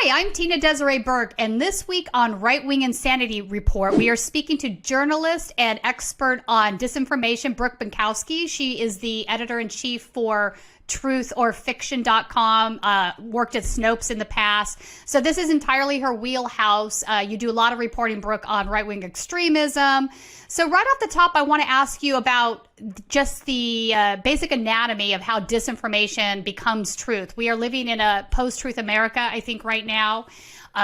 Hi, I'm Tina Desiree Burke, and this week on Right Wing Insanity Report, we are speaking to journalist and expert on disinformation, Brooke Binkowski. She is the editor-in-chief for truthaurfiction.com, worked at Snopes in the past. So this is entirely her wheelhouse. You do a lot of reporting, Brooke, on right-wing extremism. So right off the top, I want to ask you about just the basic anatomy of how disinformation becomes truth. We are living in a post-truth America, I think, right now.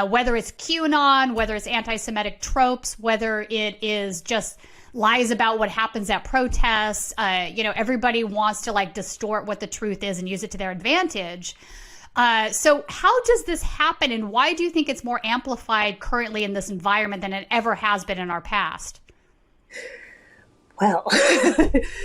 Whether it's QAnon, whether it's anti-Semitic tropes, whether it is just lies about what happens at protests, everybody wants to distort what the truth is and use it to their advantage. So how does this happen, and why do you think it's more amplified currently in this environment than it ever has been in our past? Well,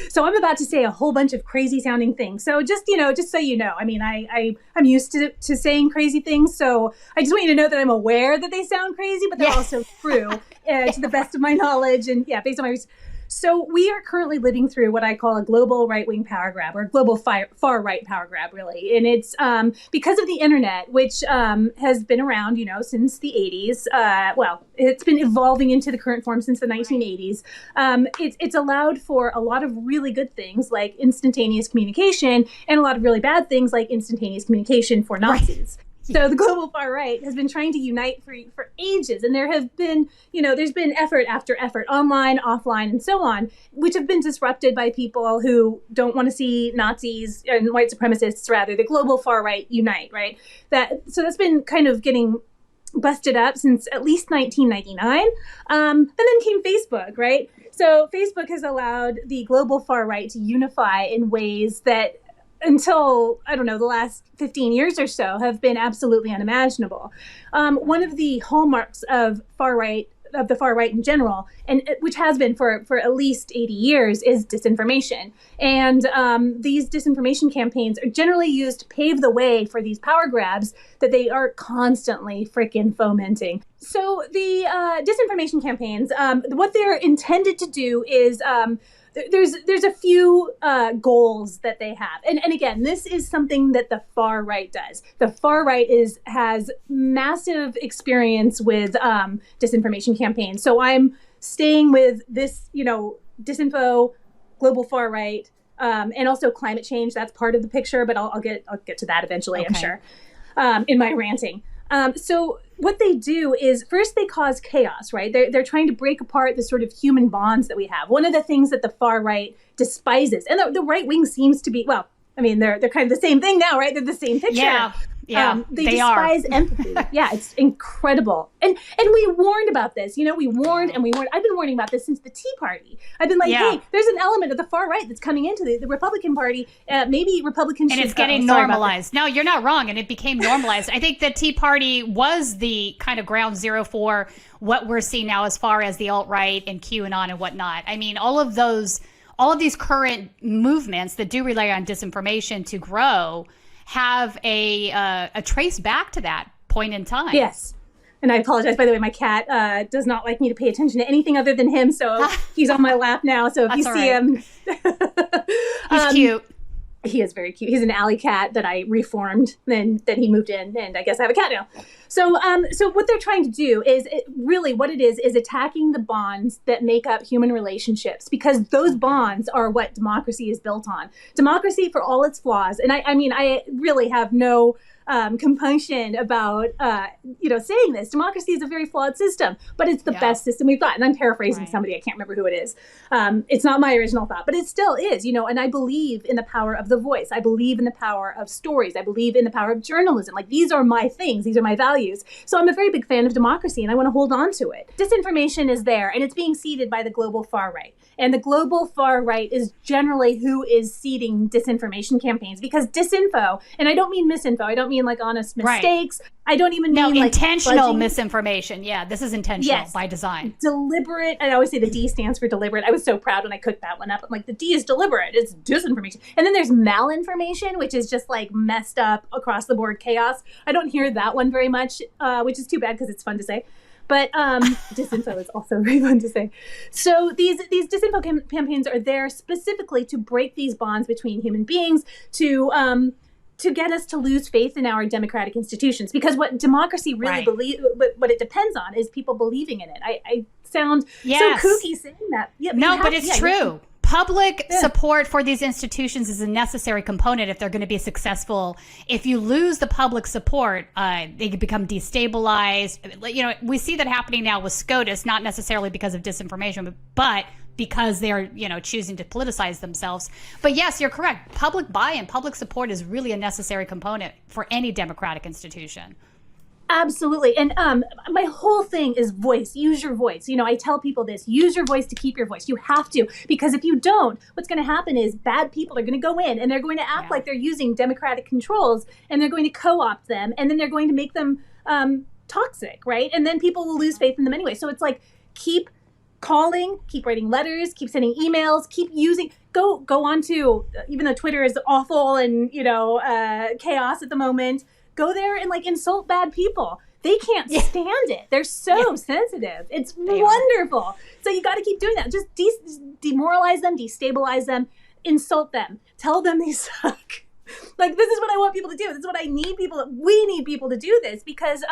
so I'm about to say a whole bunch of crazy sounding things. So just so you know, I mean, I'm used to saying crazy things. So I just want you to know that I'm aware that they sound crazy, but they're also true to the best of my knowledge. And based on my research. So we are currently living through what I call a global right-wing power grab, or global far-right power grab, really. And it's because of the internet, which has been around, since the 80s. Well, it's been evolving into the current form since the 1980s. It's allowed for a lot of really good things like instantaneous communication, and a lot of really bad things like instantaneous communication for Nazis. Right. So the global far right has been trying to unite for ages. And there have been, there's been effort after effort, online, offline, and so on, which have been disrupted by people who don't want to see Nazis and white supremacists, rather, the global far right unite, right? So that's been kind of getting busted up since at least 1999. And then came Facebook, right? So Facebook has allowed the global far right to unify in ways that until, I don't know, the last 15 years or so have been absolutely unimaginable. One of the hallmarks of the far right in general, and which has been for at least 80 years, is disinformation. And these disinformation campaigns are generally used to pave the way for these power grabs that they are constantly freaking fomenting. So the disinformation campaigns, what they're intended to do is there's a few goals that they have. And again, this is something that the far right does. The far right has massive experience with disinformation campaigns. So I'm staying with this, disinfo, global far right, and also climate change. That's part of the picture, but I'll get to that eventually, okay. I'm sure, in my ranting. So what they do is first they cause chaos, right? They're trying to break apart the sort of human bonds that we have. One of the things that the far right despises, and the right wing seems to be, well, I mean, they're kind of the same thing now, right? They're the same picture. Yeah, they despise empathy. Yeah, it's incredible. And we warned about this. We warned and we warned. I've been warning about this since the Tea Party. I've been like, hey, there's an element of the far right that's coming into the Republican Party. Maybe Republicans should... And it's getting normalized. No, you're not wrong. And it became normalized. I think the Tea Party was the kind of ground zero for what we're seeing now as far as the alt-right and QAnon and whatnot. I mean, all of these current movements that do rely on disinformation to grow have a trace back to that point in time. Yes. And I apologize, by the way, my cat does not like me to pay attention to anything other than him, so he's on my lap now, so if you see him... He's cute. He is very cute. He's an alley cat that I reformed, then he moved in, and I guess I have a cat now. So what they're trying to do is, really what it is attacking the bonds that make up human relationships, because those bonds are what democracy is built on. Democracy, for all its flaws, and I mean, I really have no compunction about, saying this. Democracy is a very flawed system, but it's the best system we've got. And I'm paraphrasing somebody. I can't remember who it is. It's not my original thought, but it still is, and I believe in the power of the voice. I believe in the power of stories. I believe in the power of journalism. Like, these are my things. These are my values. So I'm a very big fan of democracy, and I want to hold on to it. Disinformation is there, and it's being seeded by the global far right. And the global far right is generally who is seeding disinformation campaigns, because disinfo, and I don't mean misinfo, I don't mean like honest mistakes. Right. I don't even mean intentional misinformation. Yeah, this is intentional by design. Deliberate. I always say the D stands for deliberate. I was so proud when I cooked that one up. I'm like, the D is deliberate. It's disinformation. And then there's malinformation, which is just like messed up across the board chaos. I don't hear that one very much, which is too bad because it's fun to say. But disinfo is also very fun to say. So these disinfo campaigns are there specifically to break these bonds between human beings, to to get us to lose faith in our democratic institutions, because what democracy really what it depends on is people believing in it. I sound so kooky saying that. Yeah, no, but it's true. Public support for these institutions is a necessary component if they're going to be successful. If you lose the public support, they can become destabilized. We see that happening now with SCOTUS, not necessarily because of disinformation, but because they're, choosing to politicize themselves. But yes, you're correct. Public buy-in, public support is really a necessary component for any democratic institution. Absolutely. And my whole thing is voice. Use your voice. I tell people this. Use your voice to keep your voice. You have to. Because if you don't, what's going to happen is bad people are going to go in and they're going to act like they're using democratic controls, and they're going to co-opt them, and then they're going to make them toxic, right? And then people will lose faith in them anyway. So it's like, keep calling, keep writing letters, keep sending emails, keep using, go on to, even though Twitter is awful and, chaos at the moment, go there and insult bad people. They can't stand it. They're so sensitive. It's wonderful. So you got to keep doing that. Just demoralize them, destabilize them, insult them, tell them they suck. This is what I want people to do. This is what I need people. We need people to do this, because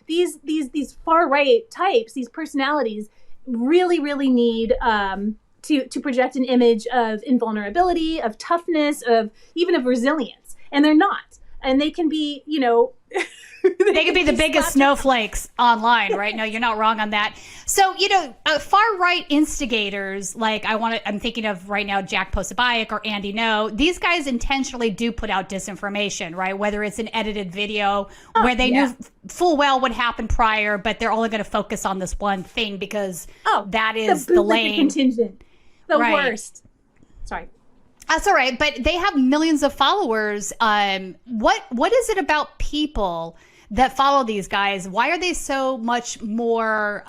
these far right types, these personalities, really, really need to project an image of invulnerability, of toughness, of even of resilience, and they're not. And they can be, they could be the biggest snowflakes online, right? No, you're not wrong on that. So, far right instigators, I'm thinking of right now Jack Posobiec or Andy No. These guys intentionally do put out disinformation, right? Whether it's an edited video where they knew full well what happened prior, but they're only going to focus on this one thing because that is the lane. Contingent. The worst. Sorry. That's all right, but they have millions of followers. What is it about people that follow these guys? Why are they so much more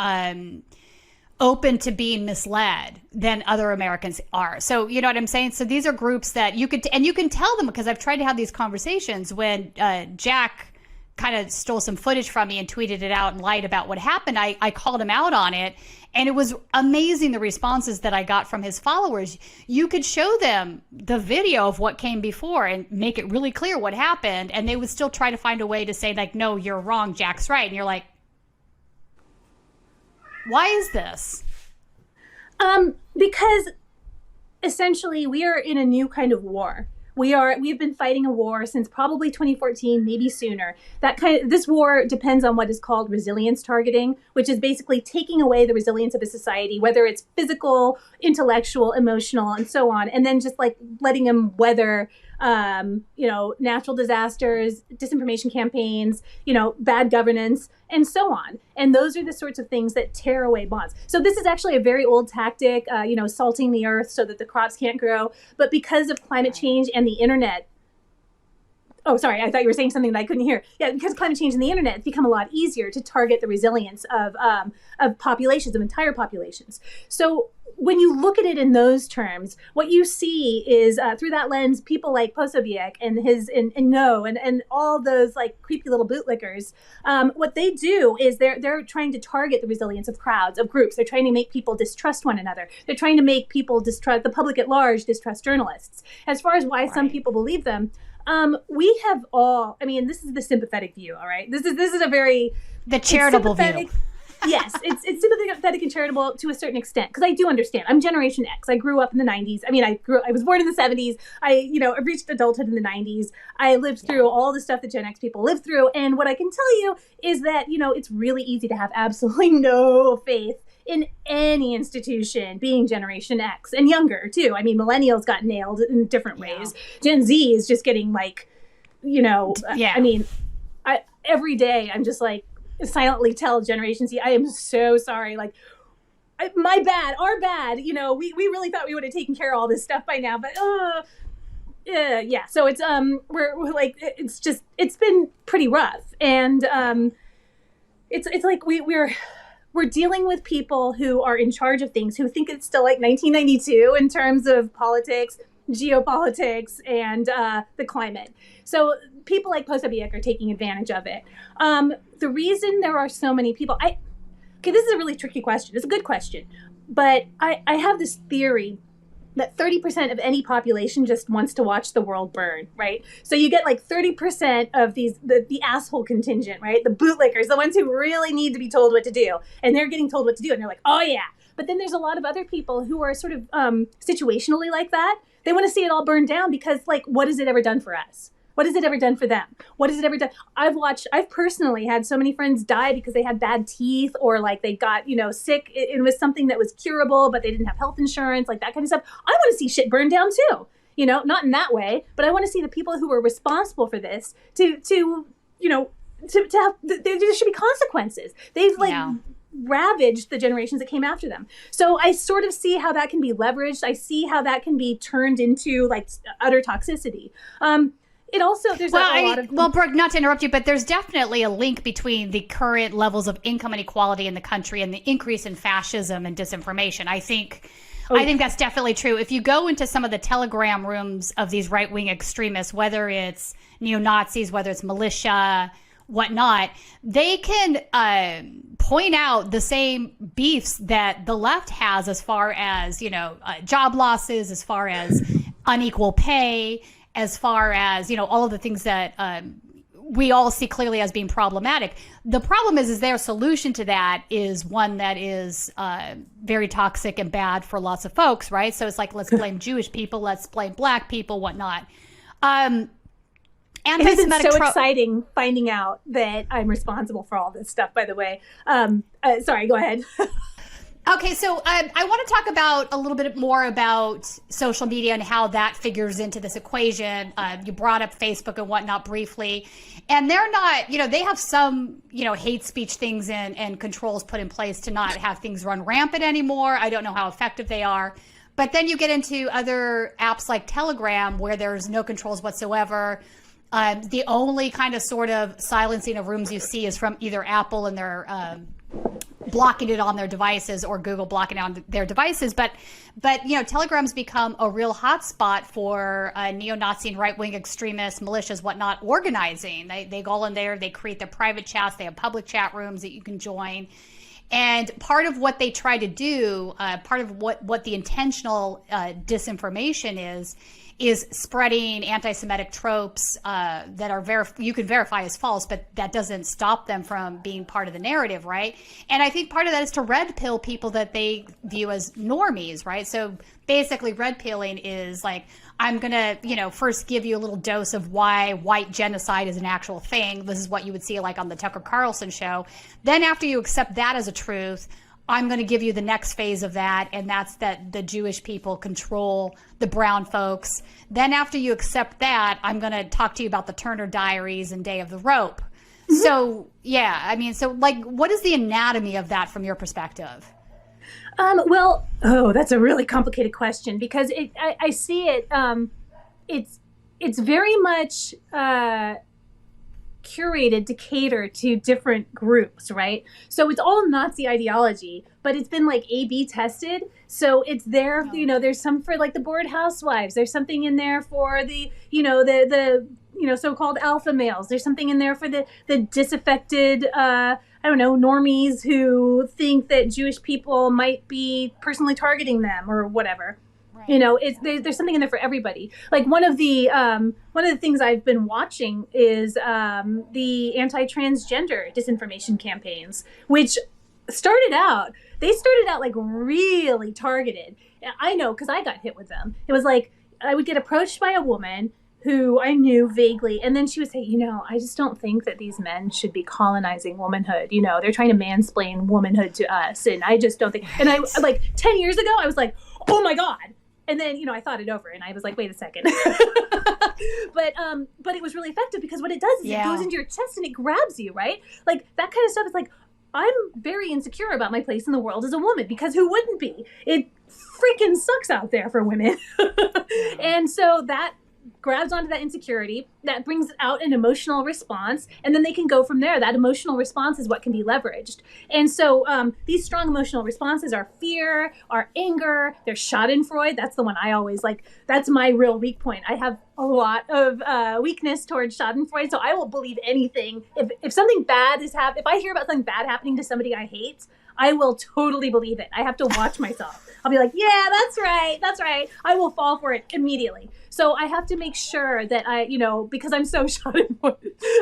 open to being misled than other Americans are? So you know what I'm saying? So these are groups that you can tell them, because I've tried to have these conversations. When Jack kind of stole some footage from me and tweeted it out and lied about what happened, I called him out on it. And it was amazing, the responses that I got from his followers. You could show them the video of what came before and make it really clear what happened, and they would still try to find a way to say, no, you're wrong, Jack's right. And you're like, why is this? Because essentially we are in a new kind of war. We've been fighting a war since probably 2014, maybe sooner. This war depends on what is called resilience targeting, which is basically taking away the resilience of a society, whether it's physical, intellectual, emotional, and so on, and then just letting them weather natural disasters, disinformation campaigns, bad governance, and so on. And those are the sorts of things that tear away bonds. So this is actually a very old tactic, salting the earth so that the crops can't grow. But because of climate change and the internet, oh, sorry, I thought you were saying something that I couldn't hear. Yeah, because of climate change and the internet, it's become a lot easier to target the resilience of populations, of entire populations. So when you look at it in those terms, what you see is through that lens, people like Posobiec and No and all those creepy little bootlickers. What they do is they're trying to target the resilience of crowds, of groups. They're trying to make people distrust one another. They're trying to make people distrust the public at large, distrust journalists. As far as why some people believe them, we have all. I mean, this is the sympathetic view. All right, this is a very the charitable view. Yes, it's sympathetic and charitable to a certain extent, because I do understand. I'm Generation X. I grew up in the 90s. I mean, I was born in the 70s. I reached adulthood in the 90s. I lived through all the stuff that Gen X people lived through. And what I can tell you is that, it's really easy to have absolutely no faith in any institution being Generation X and younger, too. I mean, millennials got nailed in different ways. Gen Z is just getting I mean, every day I'm just silently tell Generation Z, I am so sorry. My bad, our bad. We really thought we would have taken care of all this stuff by now, but yeah. So it's we're it's been pretty rough, and it's we're dealing with people who are in charge of things, who think it's still 1992 in terms of politics, geopolitics, and the climate. So people like Posobiec are taking advantage of it. The reason there are so many people, this is a really tricky question. It's a good question, but I have this theory that 30% of any population just wants to watch the world burn, right? So you get like 30% of the asshole contingent, right? The bootlickers, the ones who really need to be told what to do. And they're getting told what to do. And they're like, oh yeah. But then there's a lot of other people who are sort of situationally like that. They want to see it all burned down because, like, what has it ever done for us? What has it ever done for them? What has it ever done? I've personally had so many friends die because they had bad teeth, or like they got, sick. It was something that was curable, but they didn't have health insurance, like that kind of stuff. I want to see shit burned down too, not in that way, but I want to see the people who were responsible for this to have, there should be consequences. They've ravaged the generations that came after them. So I sort of see how that can be leveraged. I see how that can be turned into like utter toxicity. It also, there's a lot of... Well, Brooke, not to interrupt you, but there's definitely a link between the current levels of income inequality in the country and the increase in fascism and disinformation. I think that's definitely true. If you go into some of the Telegram rooms of these right-wing extremists, whether it's neo-Nazis, whether it's militia, whatnot, they can point out the same beefs that the left has as far as, job losses, as far as unequal pay, as far as, all of the things that we all see clearly as being problematic. The problem is their solution to that is one that is very toxic and bad for lots of folks, right? So it's like, let's blame Jewish people, let's blame Black people, whatnot. It has been so exciting finding out that I'm responsible for all this stuff, by the way. Sorry, go ahead. Okay, so I want to talk a little bit more about social media and how that figures into this equation. You brought up Facebook and whatnot briefly, and they're not, they have some, hate speech things and controls put in place to not have things run rampant anymore. I don't know how effective they are. But then you get into other apps like Telegram where there's no controls whatsoever. The only kind of sort of silencing of rooms you see is from either Apple and their blocking it on their devices, or Google blocking it on their devices. But Telegram's become a real hotspot for neo-Nazi and right-wing extremists, militias, whatnot, organizing. They go in there, they create their private chats, they have public chat rooms that you can join. And part of what they try to do, part of what the intentional disinformation is spreading anti-Semitic tropes that are you can verify as false, but that doesn't stop them from being part of the narrative, right? And I think part of that is to red pill people that they view as normies, right? So basically red pilling is like, I'm going to, first give you a little dose of why white genocide is an actual thing. This is what you would see like on the Tucker Carlson show. Then after you accept that as a truth, I'm going to give you the next phase of that, and that's that the Jewish people control the brown folks. Then after you accept that, I'm going to talk to you about the Turner Diaries and Day of the Rope. Mm-hmm. So, what is the anatomy of that from your perspective? That's a really complicated question, because I see it, it's very much curated to cater to different groups, right? So it's all Nazi ideology, but it's been like A/B tested. So it's there, there's some for like the bored housewives. There's something in there for the so-called alpha males. There's something in there for the disaffected, normies who think that Jewish people might be personally targeting them or whatever. Right. There's something in there for everybody. Like one of the things I've been watching is the anti-transgender disinformation campaigns, which started out like really targeted. I know, because I got hit with them. It was like I would get approached by a woman who I knew vaguely, and then she would say, I just don't think that these men should be colonizing womanhood. They're trying to mansplain womanhood to us, and I just don't think. And I like 10 years ago, I was like, oh my God. And then, I thought it over, and I was like, wait a second. But it was really effective, because what it does is it goes into your chest and it grabs you, right? Like that kind of stuff is like, I'm very insecure about my place in the world as a woman, because who wouldn't be? It freaking sucks out there for women. And so that grabs onto that insecurity, that brings out an emotional response, and then they can go from there. That emotional response is what can be leveraged. And so these strong emotional responses are fear, are anger, they're schadenfreude. That's the one I always like. That's my real weak point. I have a lot of weakness towards schadenfreude, so I will believe anything. If something bad is if I hear about something bad happening to somebody I hate, I will totally believe it. I have to watch myself. I'll be like, yeah, that's right. That's right. I will fall for it immediately. So I have to make sure that I, because I'm so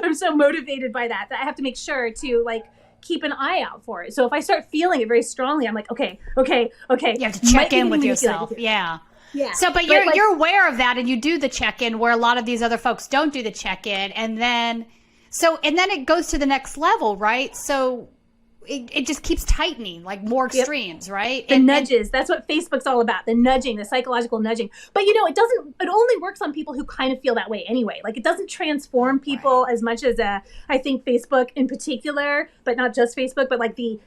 I'm so motivated by that I have to make sure to like keep an eye out for it. So if I start feeling it very strongly, I'm like, okay. You have to check in with yourself. Yeah. Yeah. So, but you're aware of that, and you do the check-in where a lot of these other folks don't do the check-in, and then it goes to the next level, right? So it just keeps tightening, like more extremes, right? The nudges. That's what Facebook's all about. The nudging, the psychological nudging. But it only works on people who kind of feel that way anyway. Like it doesn't transform people as much as I think Facebook in particular, but not just Facebook, but like the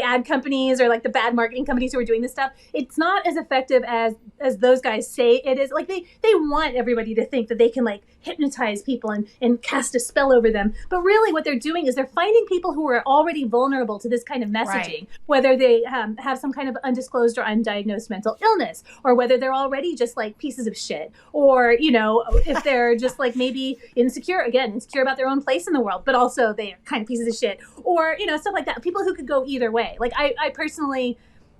ad companies or like the bad marketing companies who are doing this stuff. It's not as effective as those guys say it is. Like they want everybody to think that they can like hypnotize people and cast a spell over them. But really what they're doing is they're finding people who are already vulnerable to this kind of messaging, whether they have some kind of undisclosed or undiagnosed mental illness, or whether they're already just like pieces of shit, or if they're just like maybe insecure about their own place in the world, but also they are kind of pieces of shit, or stuff like that. People who could go either way. Like I personally,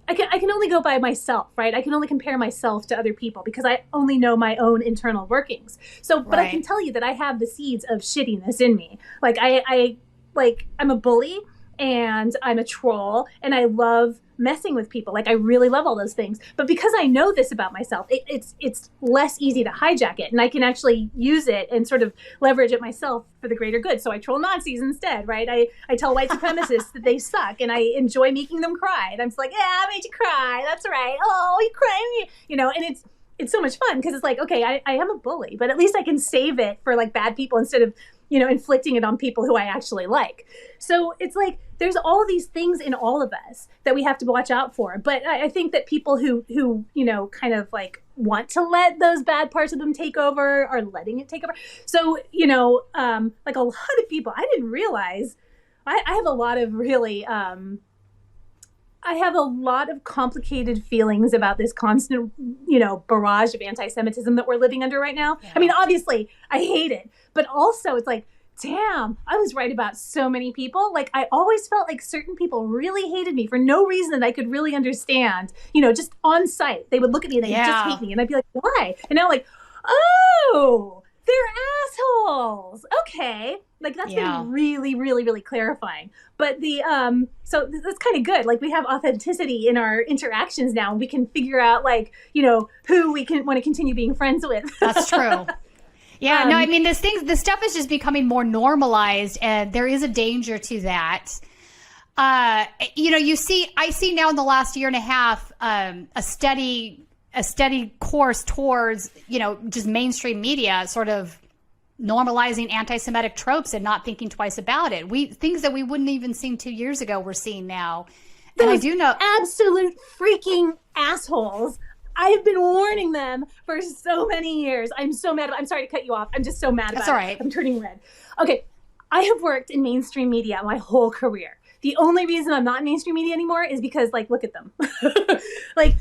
I can only go by myself, right? I can only compare myself to other people because I only know my own internal workings. So, but I can tell you that I have the seeds of shittiness in me. Like I'm a bully, and I'm a troll, and I love messing with people. Like I really love all those things. But because I know this about myself, it's less easy to hijack it, and I can actually use it and sort of leverage it myself for the greater good. So I troll Nazis instead, right? I tell white supremacists that they suck, and I enjoy making them cry. And I'm just like, yeah, I made you cry. That's right. Oh, you crying, and it's so much fun because it's like, okay, I am a bully, but at least I can save it for like bad people instead of inflicting it on people who I actually like. So it's like there's all these things in all of us that we have to watch out for. But I think that people who kind of like want to let those bad parts of them take over are letting it take over. So, like a lot of people, I didn't realize I have a lot of really I have a lot of complicated feelings about this constant, barrage of anti-Semitism that we're living under right now. Yeah. I mean, obviously, I hate it. But also, it's like, damn, I was right about so many people. Like, I always felt like certain people really hated me for no reason that I could really understand. Just on sight. They would look at me and they would just hate me. And I'd be like, why? And now, like, oh, they're assholes. Okay. Like that's been really, really, really clarifying. But so that's kind of good. Like we have authenticity in our interactions now. We can figure out like, who we can want to continue being friends with. That's true. Yeah, no, I mean, this stuff is just becoming more normalized, and there is a danger to that. I see now in the last year and a half, a steady course towards, just mainstream media sort of normalizing anti-Semitic tropes and not thinking twice about it. Things that we wouldn't even seen 2 years ago, we're seeing now. And I do know absolute freaking assholes. I have been warning them for so many years. I'm so mad. I'm sorry to cut you off. I'm just so mad about That's all right. it. I'm turning red. Okay. I have worked in mainstream media my whole career. The only reason I'm not in mainstream media anymore is because, like, look at them. Like,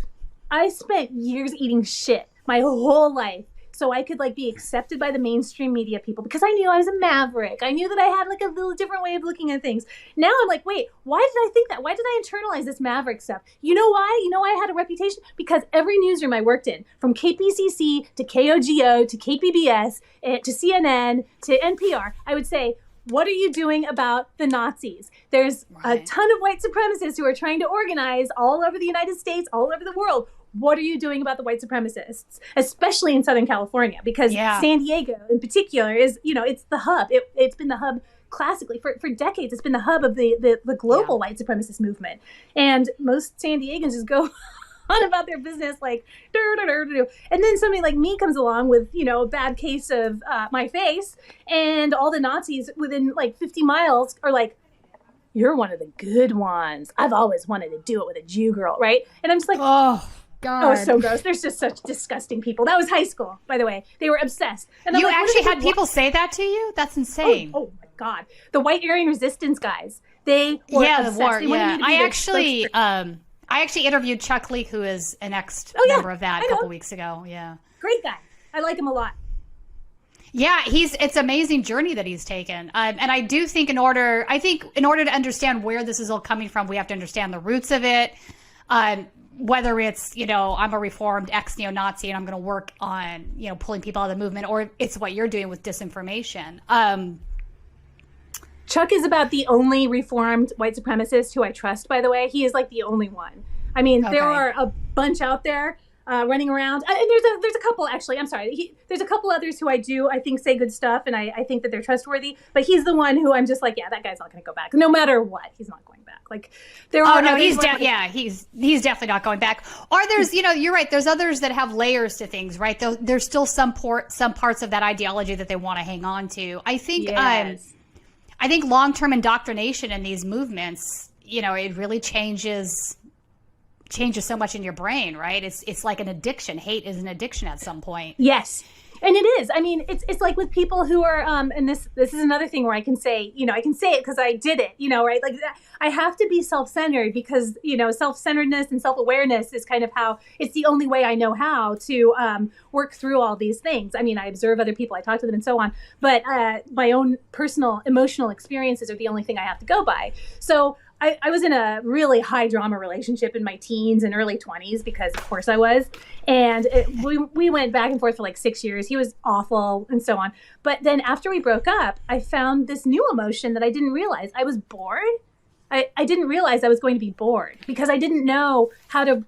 I spent years eating shit my whole life so I could, like, be accepted by the mainstream media people because I knew I was a maverick. I knew that I had, like, a little different way of looking at things. Now I'm like, wait, why did I think that? Why did I internalize this maverick stuff? You know why? You know why I had a reputation? Because every newsroom I worked in, from KPCC to KOGO to KPBS to CNN to NPR, I would say, what are you doing about the Nazis? There's a ton of white supremacists who are trying to organize all over the United States, all over the world. What are you doing about the white supremacists, especially in Southern California? Because San Diego in particular is, it's the hub. It's been the hub classically for decades. It's been the hub of the global white supremacist movement. And most San Diegans just go on about their business like, and then somebody like me comes along with, a bad case of my face, and all the Nazis within like 50 miles are like, you're one of the good ones. I've always wanted to do it with a Jew girl, right? And I'm just like, oh, God. Oh, it's so gross. There's just such disgusting people. That was high school, by the way. They were obsessed. And you actually had people say that to you? That's insane. Oh my God. The white Aryan resistance guys, they were obsessed. I actually interviewed Chuck Leek, who is an ex-member of that a couple weeks ago. Yeah. Great guy. I like him a lot. Yeah, it's amazing journey that he's taken. And I do think in order to understand where this is all coming from, we have to understand the roots of it. Whether it's, I'm a reformed ex-neo-Nazi and I'm going to work on, pulling people out of the movement, or it's what you're doing with disinformation. Chuck is about the only reformed white supremacist who I trust, by the way. He is like the only one. I mean, There are a bunch out there running around. And there's a couple, actually. I'm sorry. There's a couple others who I think say good stuff, and I think that they're trustworthy. But he's the one who I'm just like, yeah, that guy's not going to go back. No matter what, he's not going back. Like, there are... Oh, no, he's definitely not going back. Or there's, you're right, there's others that have layers to things, right? There's still some parts of that ideology that they want to hang on to. I think... Yes. I think long-term indoctrination in these movements, it really changes so much in your brain, right? It's like an addiction. Hate is an addiction at some point. Yes. And it is. I mean, it's like with people who are, and this is another thing where I can say, I can say it because I did it, right? Like I have to be self-centered because, self-centeredness and self-awareness is kind of how, it's the only way I know how to work through all these things. I mean, I observe other people, I talk to them and so on, but my own personal emotional experiences are the only thing I have to go by. So I was in a really high drama relationship in my teens and early 20s because, of course, I was. And we went back and forth for like 6 years. He was awful and so on. But then after we broke up, I found this new emotion that I didn't realize. I was bored. I didn't realize I was going to be bored because I didn't know how to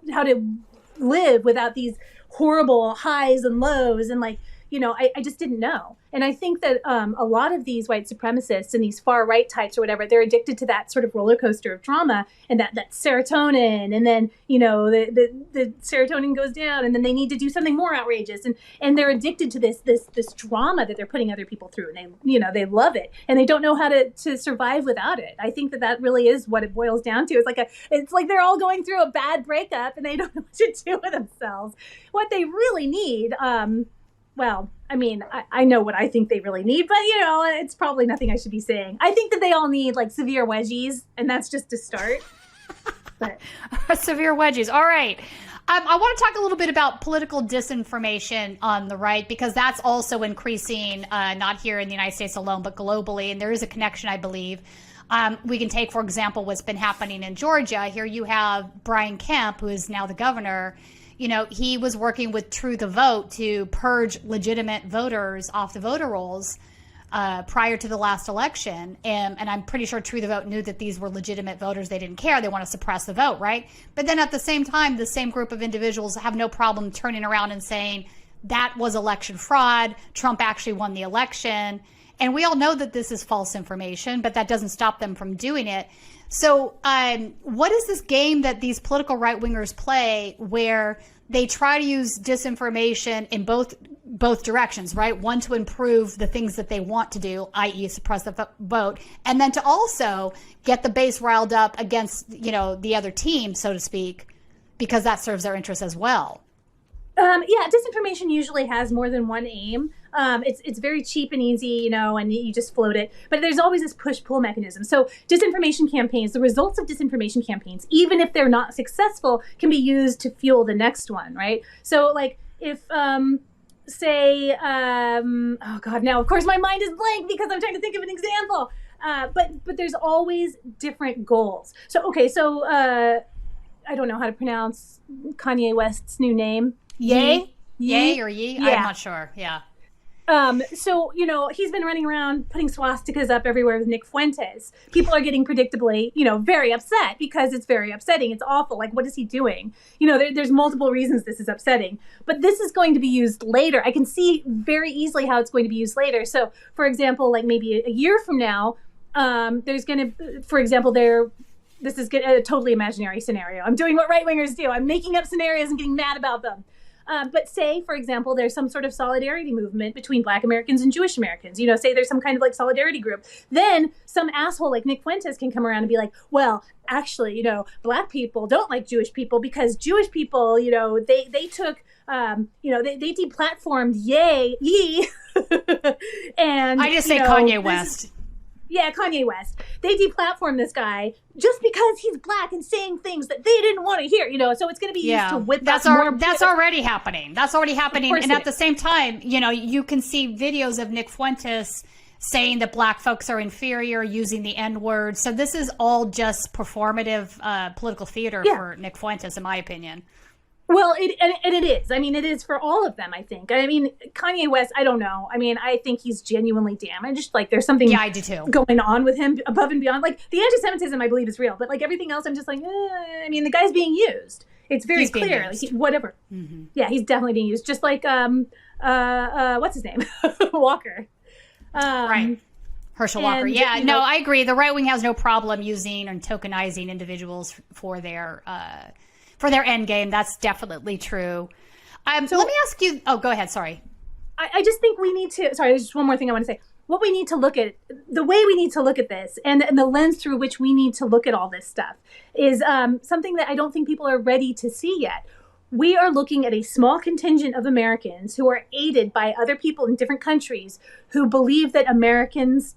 live without these horrible highs and lows and like, I just didn't know. And I think that a lot of these white supremacists and these far right types or whatever, they're addicted to that sort of roller coaster of drama and that serotonin. And then, the serotonin goes down and then they need to do something more outrageous. And they're addicted to this drama that they're putting other people through. And they love it. And they don't know how to survive without it. I think that really is what it boils down to. It's like they're all going through a bad breakup and they don't know what to do with themselves. What they really need, well, I mean, I know what I think they really need, but, it's probably nothing I should be saying. I think that they all need, like, severe wedgies, and that's just to start. But severe wedgies. All right. I want to talk a little bit about political disinformation on the right, because that's also increasing, not here in the United States alone, but globally. And there is a connection, I believe. We can take, for example, what's been happening in Georgia. Here you have Brian Kemp, who is now the governor. He was working with True the Vote to purge legitimate voters off the voter rolls prior to the last election. And I'm pretty sure True the Vote knew that these were legitimate voters. They didn't care. They want to suppress the vote, right? But then at the same time, the same group of individuals have no problem turning around and saying that was election fraud. Trump actually won the election. And we all know that this is false information, but that doesn't stop them from doing it. So what is this game that these political right-wingers play where they try to use disinformation in both directions, right? One, to improve the things that they want to do, i.e. suppress the vote, and then to also get the base riled up against, the other team, so to speak, because that serves their interests as well. Yeah, disinformation usually has more than one aim. It's very cheap and easy, and you just float it. But there's always this push-pull mechanism. So disinformation campaigns, the results of disinformation campaigns, even if they're not successful, can be used to fuel the next one, right? So, like, if, say, oh God, now, of course, my mind is blank because I'm trying to think of an example. But there's always different goals. So, okay, I don't know how to pronounce Kanye West's new name. Ye or Ye? Yeah. I'm not sure. Yeah. So, he's been running around putting swastikas up everywhere with Nick Fuentes. People are getting predictably, very upset because it's very upsetting. It's awful. Like, what is he doing? There's multiple reasons this is upsetting. But this is going to be used later. I can see very easily how it's going to be used later. So, for example, like maybe a year from now, there's going to, for example, this is a totally imaginary scenario. I'm doing what right-wingers do. I'm making up scenarios and getting mad about them. But say, for example, there's some sort of solidarity movement between Black Americans and Jewish Americans. Say there's some kind of like solidarity group. Then some asshole like Nick Fuentes can come around and be like, well, actually, Black people don't like Jewish people because Jewish people, they took, they deplatformed Ye. And I just say Kanye West. Yeah, Kanye West. They deplatformed this guy just because he's black and saying things that they didn't want to hear, so it's going to be used to whip up more. That's already happening. That's already happening. And at the is. same time, you can see videos of Nick Fuentes saying that black folks are inferior, using the N-word. So this is all just performative political theater for Nick Fuentes, in my opinion. Well, it is. I mean, it is for all of them, I think. I mean, Kanye West, I don't know. I mean, I think he's genuinely damaged. Like, there's something I do too. going on with him above and beyond. Like, the anti-Semitism, I believe, is real. But, like, everything else, I'm just like, I mean, the guy's being used. It's very clear. Like, whatever. Mm-hmm. Yeah, he's definitely being used. Just like, what's his name? Walker. Right. Herschel Walker. Yeah, I agree. The right wing has no problem using and tokenizing individuals for their end game. That's definitely true. So let me ask you. Oh, go ahead. Sorry. I just think we need to. Sorry, there's just one more thing I want to say. What we need to look at, the way we need to look at this, and the lens through which we need to look at all this stuff, is something that I don't think people are ready to see yet. We are looking at a small contingent of Americans who are aided by other people in different countries who believe that Americans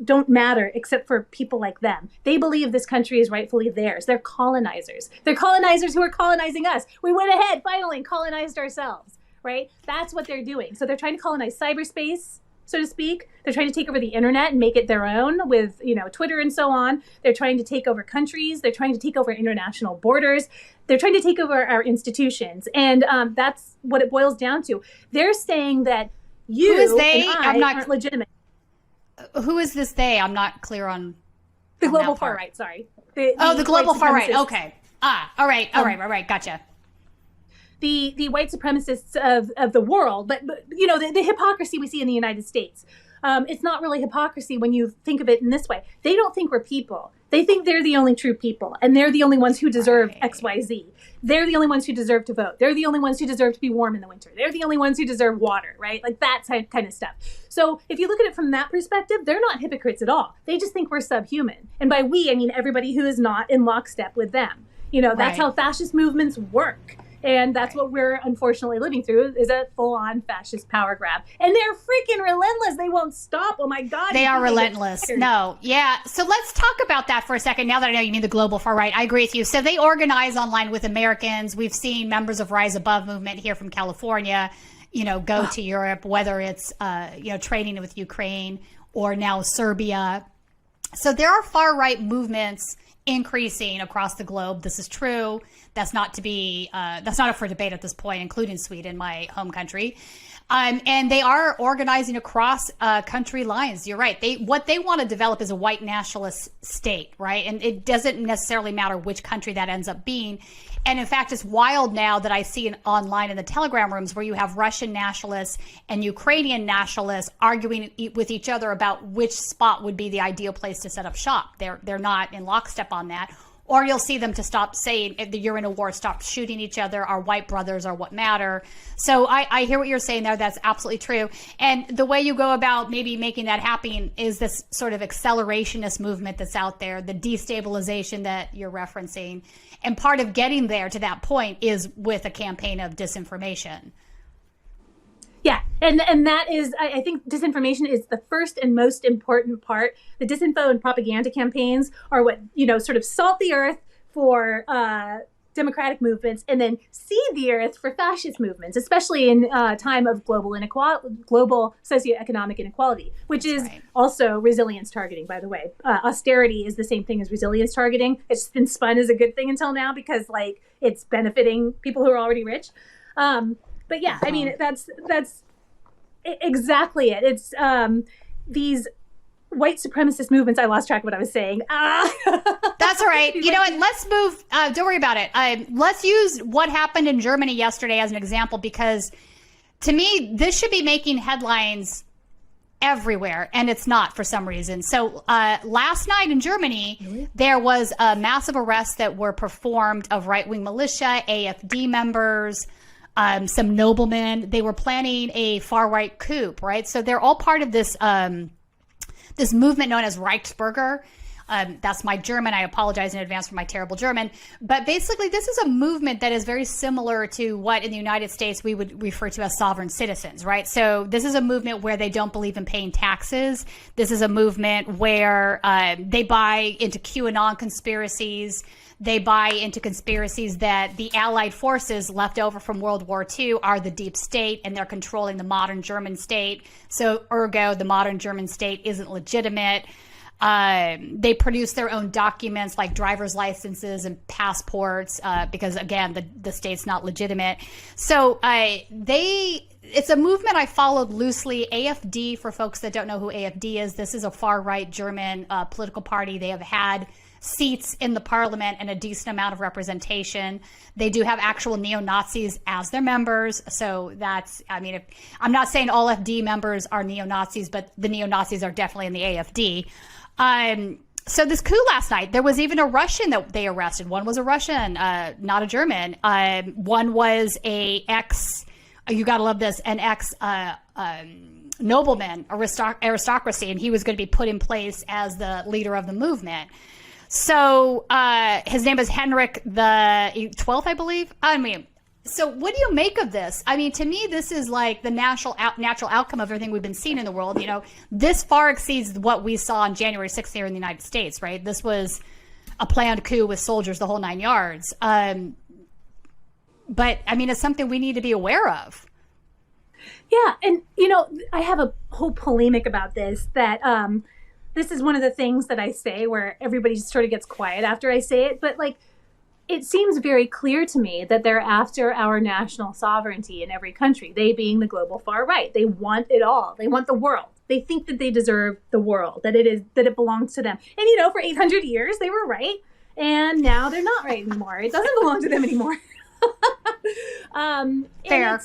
don't matter except for people like them. They believe this country is rightfully theirs. They're colonizers. They're colonizers who are colonizing us. We went ahead finally and colonized ourselves, right? That's what they're doing. So they're trying to colonize cyberspace, so to speak. They're trying to take over the internet and make it their own with, Twitter and so on. They're trying to take over countries. They're trying to take over international borders. They're trying to take over our institutions. And that's what it boils down to. They're saying that you and I aren't legitimate. Who is this they? I'm not clear on the global far right. Sorry. The global far right. Okay. All right. Gotcha. The white supremacists of the world, but the hypocrisy we see in the United States. It's not really hypocrisy when you think of it in this way. They don't think we're people. They think they're the only true people, and they're the only ones who deserve X, Y, Z. They're the only ones who deserve to vote. They're the only ones who deserve to be warm in the winter. They're the only ones who deserve water, right? Like that kind of stuff. So if you look at it from that perspective, they're not hypocrites at all. They just think we're subhuman. And by we, I mean everybody who is not in lockstep with them. That's how fascist movements work. And that's what we're unfortunately living through, is a full-on fascist power grab. And they're freaking relentless. They won't stop. Oh, my God. They are relentless. No. Yeah. So let's talk about that for a second. Now that I know you mean the global far right, I agree with you. So they organize online with Americans. We've seen members of Rise Above movement here from California, go to Europe, whether it's, training with Ukraine or now Serbia. So there are far right movements increasing across the globe. This is true. That's not up for debate at this point, including Sweden, my home country. And they are organizing across country lines. You're right. What they want to develop is a white nationalist state, right? And it doesn't necessarily matter which country that ends up being. And in fact, it's wild now that I see online in the Telegram rooms where you have Russian nationalists and Ukrainian nationalists arguing with each other about which spot would be the ideal place to set up shop. They're not in lockstep on that. Or you'll see them to stop saying, if you're in a war, stop shooting each other. Our white brothers are what matter. So I hear what you're saying there. That's absolutely true. And the way you go about maybe making that happen is this sort of accelerationist movement that's out there, the destabilization that you're referencing. And part of getting there to that point is with a campaign of disinformation. Yeah, and that is, I think disinformation is the first and most important part. The disinfo and propaganda campaigns are what, sort of salt the earth for democratic movements and then seed the earth for fascist movements, especially in time of global socioeconomic inequality, which is also resilience targeting, by the way. Austerity is the same thing as resilience targeting. It's been spun as a good thing until now because, it's benefiting people who are already rich. But yeah, I mean, that's exactly it. It's these white supremacist movements. I lost track of what I was saying. That's all right. And let's move. Don't worry about it. Let's use what happened in Germany yesterday as an example, because to me, this should be making headlines everywhere, and it's not for some reason. So last night in Germany, there was a massive arrest that were performed of right-wing militia, AfD members, some noblemen. They were planning a far-right coup, right? So they're all part of this this movement known as Reichsbürger. That's my German. I apologize in advance for my terrible German. But basically, this is a movement that is very similar to what in the United States we would refer to as sovereign citizens, right? So this is a movement where they don't believe in paying taxes. This is a movement where they buy into QAnon conspiracies. They buy into conspiracies that the Allied forces left over from World War II are the deep state and they're controlling the modern German state. So ergo, the modern German state isn't legitimate. They produce their own documents like driver's licenses and passports because, again, the state's not legitimate. So it's a movement I followed loosely. AfD, for folks that don't know who AfD is, this is a far-right German political party. They have had seats in the parliament and a decent amount of representation. They do have actual neo-Nazis as their members. So that's, I mean, I'm not saying all FD members are neo-Nazis, but the neo-Nazis are definitely in the AfD. So this coup last night, there was even a Russian that they arrested. One was a Russian, not a German. One was you gotta love this, an nobleman, aristocracy, and he was going to be put in place as the leader of the movement. So his name is Henrik the 12th, I believe. I mean, so what do you make of this? I mean, to me, this is like the natural outcome of everything we've been seeing in the world. You know, this far exceeds what we saw on January 6th here in the United States, right? This was a planned coup with soldiers, the whole 9 yards. But I mean, it's something we need to be aware of. Yeah. And, you know, I have a whole polemic about this that this is one of the things that I say where everybody just sort of gets quiet after I say it. But like, it seems very clear to me that they're after our national sovereignty in every country, they being the global far right. They want it all. They want the world. They think that they deserve the world, that it belongs to them. And, you know, for 800 years, they were right. And now they're not right anymore. It doesn't belong to them anymore. Fair.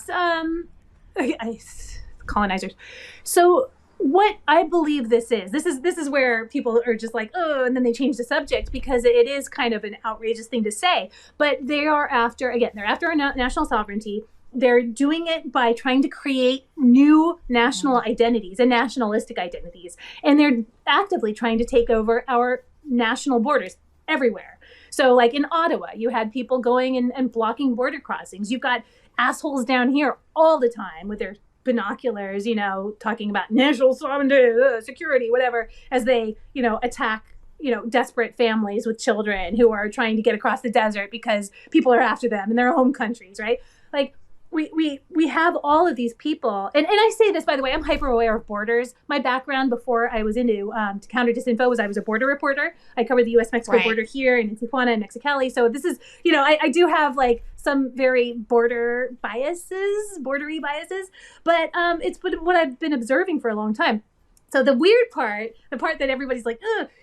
Colonizers. So what I believe this is where people are just like, oh, and then they change the subject because it is kind of an outrageous thing to say. But they're after our national sovereignty. They're doing it by trying to create new national identities and nationalistic identities. And they're actively trying to take over our national borders everywhere. So like in Ottawa, you had people going and blocking border crossings. You've got assholes down here all the time with their binoculars, you know, talking about national sovereignty, security, whatever, as they, you know, attack, you know, desperate families with children who are trying to get across the desert because people are after them in their home countries, right? Like, we have all of these people, and I say this, by the way, I'm hyper aware of borders. My background before I was into to counter disinfo was I was a border reporter. I covered the U.S.-Mexico border here in Tijuana and Mexicali. So this is, you know, I do have like some very bordery biases, but it's what I've been observing for a long time. So the weird part, the part that everybody's like,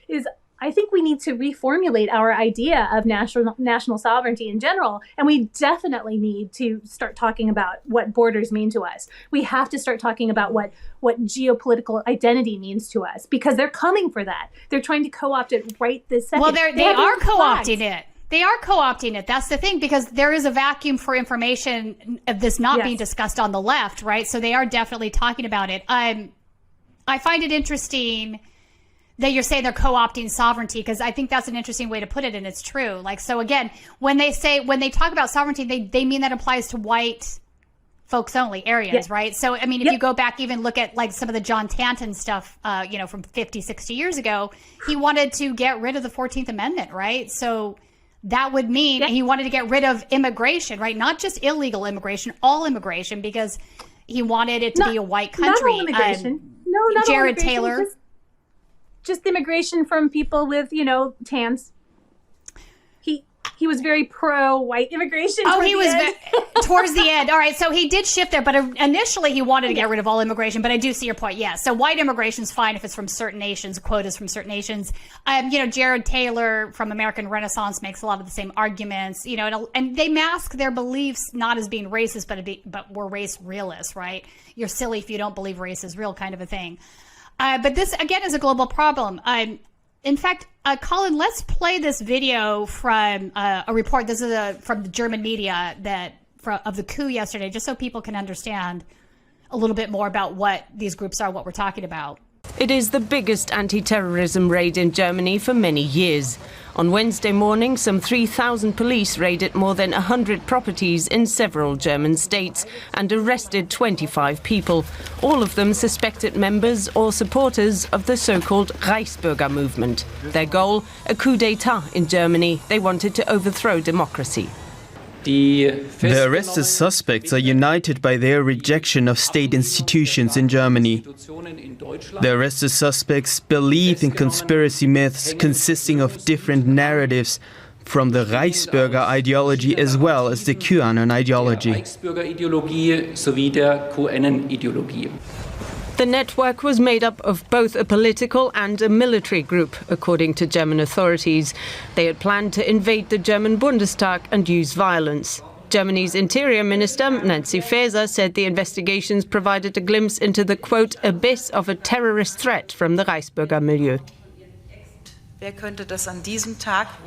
is I think we need to reformulate our idea of national sovereignty in general. And we definitely need to start talking about what borders mean to us. We have to start talking about what geopolitical identity means to us, because they're coming for that. They're trying to co-opt it right this second. Well, they are co-opting it. They are co-opting it. That's the thing, because there is a vacuum for information of this not being discussed on the left, right? So they are definitely talking about it. I find it interesting that you're saying they're co-opting sovereignty, because I think that's an interesting way to put it, and it's true. Like, so again, when they talk about sovereignty, they mean that applies to white folks only areas, right? So, I mean, if you go back, even look at like some of the John Tanton stuff, you know, from 50, 60 years ago, he wanted to get rid of the 14th Amendment, right? So that would mean he wanted to get rid of immigration, right? Not just illegal immigration, all immigration, because he wanted it to be a white country. Not all immigration. Not Jared all immigration, Taylor. Just immigration from people with, you know, tans. He was very pro-white immigration. Oh, he was towards the end. All right, so he did shift there, but initially he wanted to get rid of all immigration. But I do see your point. Yeah, so white immigration is fine if it's from certain nations, quotas from certain nations. You know, Jared Taylor from American Renaissance makes a lot of the same arguments. You know, and they mask their beliefs not as being racist, but we're race realists, right? You're silly if you don't believe race is real, kind of a thing. But this, again, is a global problem. In fact, Colin, let's play this video from a report. This is from the German media of the coup yesterday, just so people can understand a little bit more about what these groups are, what we're talking about. It is the biggest anti-terrorism raid in Germany for many years. On Wednesday morning, some 3,000 police raided more than 100 properties in several German states and arrested 25 people, all of them suspected members or supporters of the so-called Reichsbürger movement. Their goal, a coup d'etat in Germany. They wanted to overthrow democracy. The arrested suspects are united by their rejection of state institutions in Germany. The arrested suspects believe in conspiracy myths consisting of different narratives, from the Reichsbürger ideology as well as the QAnon ideology. The network was made up of both a political and a military group, according to German authorities. They had planned to invade the German Bundestag and use violence. Germany's Interior Minister, Nancy Faeser, said the investigations provided a glimpse into the, quote, abyss of a terrorist threat from the Reichsbürger milieu.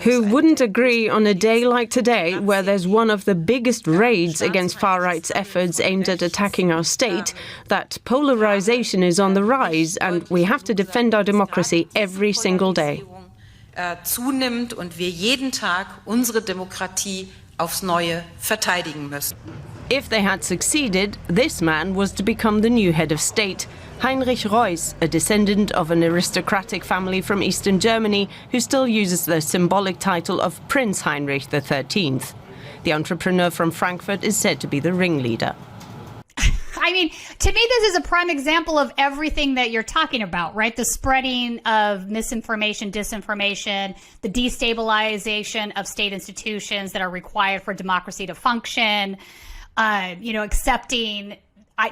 Who wouldn't agree on a day like today, where there's one of the biggest raids against far-right's efforts aimed at attacking our state, that polarization is on the rise and we have to defend our democracy every single day. Zunimmt und wir jeden Tag unsere Demokratie aufs Neue verteidigen müssen. If they had succeeded, this man was to become the new head of state. Heinrich Reuss, a descendant of an aristocratic family from eastern Germany who still uses the symbolic title of Prince Heinrich XIII. The entrepreneur from Frankfurt is said to be the ringleader. I mean, to me, this is a prime example of everything that you're talking about, right? The spreading of misinformation, disinformation, the destabilization of state institutions that are required for democracy to function, accepting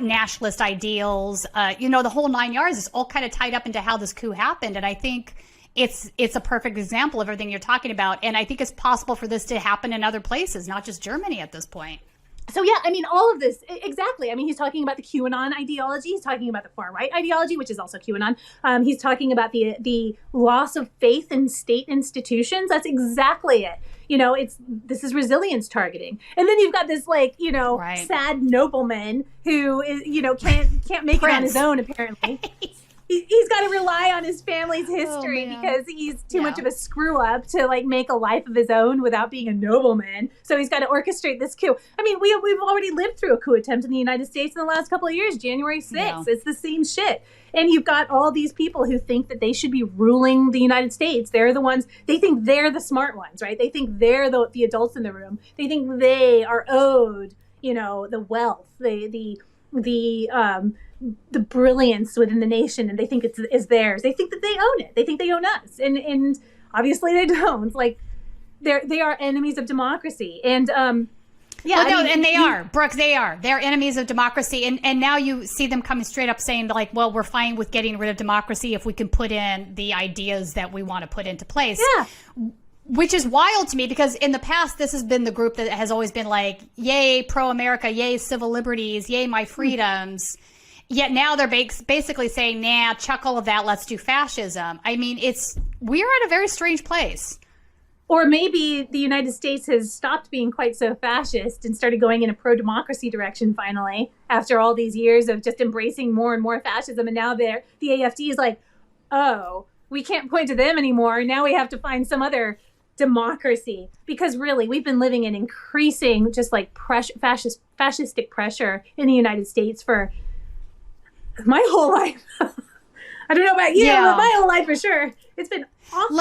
nationalist ideals, the whole 9 yards is all kind of tied up into how this coup happened. And I think it's a perfect example of everything you're talking about. And I think it's possible for this to happen in other places, not just Germany at this point. So yeah, I mean, all of this, exactly. I mean, he's talking about the QAnon ideology. He's talking about the far right ideology, which is also QAnon. He's talking about the loss of faith in state institutions. That's exactly it. This is resilience targeting. And then you've got this sad nobleman who is, can't make it on his own, apparently. He's got to rely on his family's history because he's too much of a screw up to make a life of his own without being a nobleman. So he's got to orchestrate this coup. I mean, we've already lived through a coup attempt in the United States in the last couple of years, January 6th. Yeah. It's the same shit. And you've got all these people who think that they should be ruling the United States. They're the ones, they think they're the smart ones, right? They think they're the adults in the room. They think they are owed, the wealth, the brilliance within the nation, and they think it's theirs. They think that they own it. They think they own us, and obviously they don't. They are enemies of democracy, and they are, Brooke. They're enemies of democracy, and now you see them coming straight up saying we're fine with getting rid of democracy if we can put in the ideas that we want to put into place. Yeah. Which is wild to me because in the past, this has been the group that has always been yay, pro-America, yay, civil liberties, yay, my freedoms. Yet now they're basically saying, nah, chuck all of that, let's do fascism. I mean, we're at a very strange place. Or maybe the United States has stopped being quite so fascist and started going in a pro-democracy direction finally, after all these years of just embracing more and more fascism. And now the AfD is oh, we can't point to them anymore. Now we have to find some other democracy. Because really, we've been living in increasing just fascistic pressure in the United States for my whole life. I don't know about you, but my whole life for sure. It's been awful.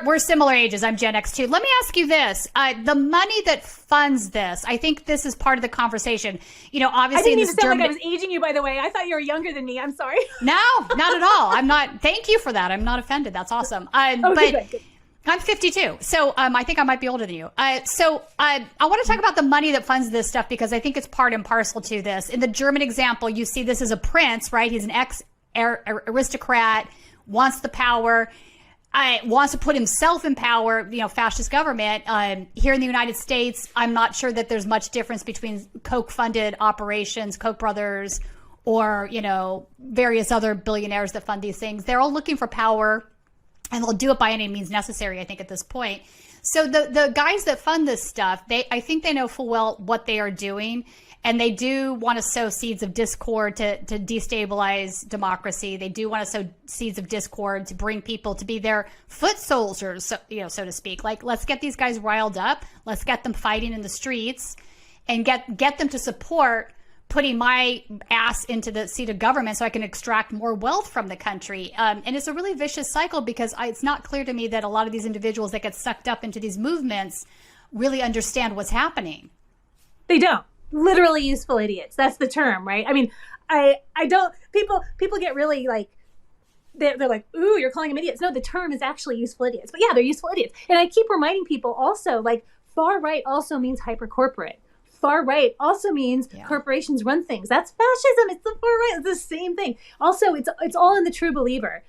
We're similar ages. I'm Gen X too. Let me ask you this. The money that funds this, I think this is part of the conversation. Obviously I didn't mean to sound like I was aging you, by the way. I thought you were younger than me. I'm sorry. No, not at all. I'm not. Thank you for that. I'm not offended. That's awesome. Good. I'm 52, so I think I might be older than you. I want to talk about the money that funds this stuff because I think it's part and parcel to this. In the German example, you see this is a prince, right? He's an ex-aristocrat, wants the power, wants to put himself in power, fascist government. Here in the United States, I'm not sure that there's much difference between Koch-funded operations, Koch brothers, or, various other billionaires that fund these things. They're all looking for power. and they'll do it by any means necessary, I think, at this point. So the guys that fund this stuff, I think they know full well what they are doing, and they do want to sow seeds of discord to destabilize democracy. They do want to sow seeds of discord to bring people to be their foot soldiers, so to speak. Like, let's get these guys riled up. Let's get them fighting in the streets, and get them to support putting my ass into the seat of government so I can extract more wealth from the country. And it's a really vicious cycle, because it's not clear to me that a lot of these individuals that get sucked up into these movements really understand what's happening. They don't. Literally useful idiots. That's the term, right? I mean, I don't, people get really like, they're like, ooh, you're calling them idiots. No, the term is actually useful idiots. But yeah, they're useful idiots. And I keep reminding people also, like, far right also means hyper corporate. Far right also means corporations run things. That's fascism. It's the far right. It's the same thing. Also, it's all in The True Believer.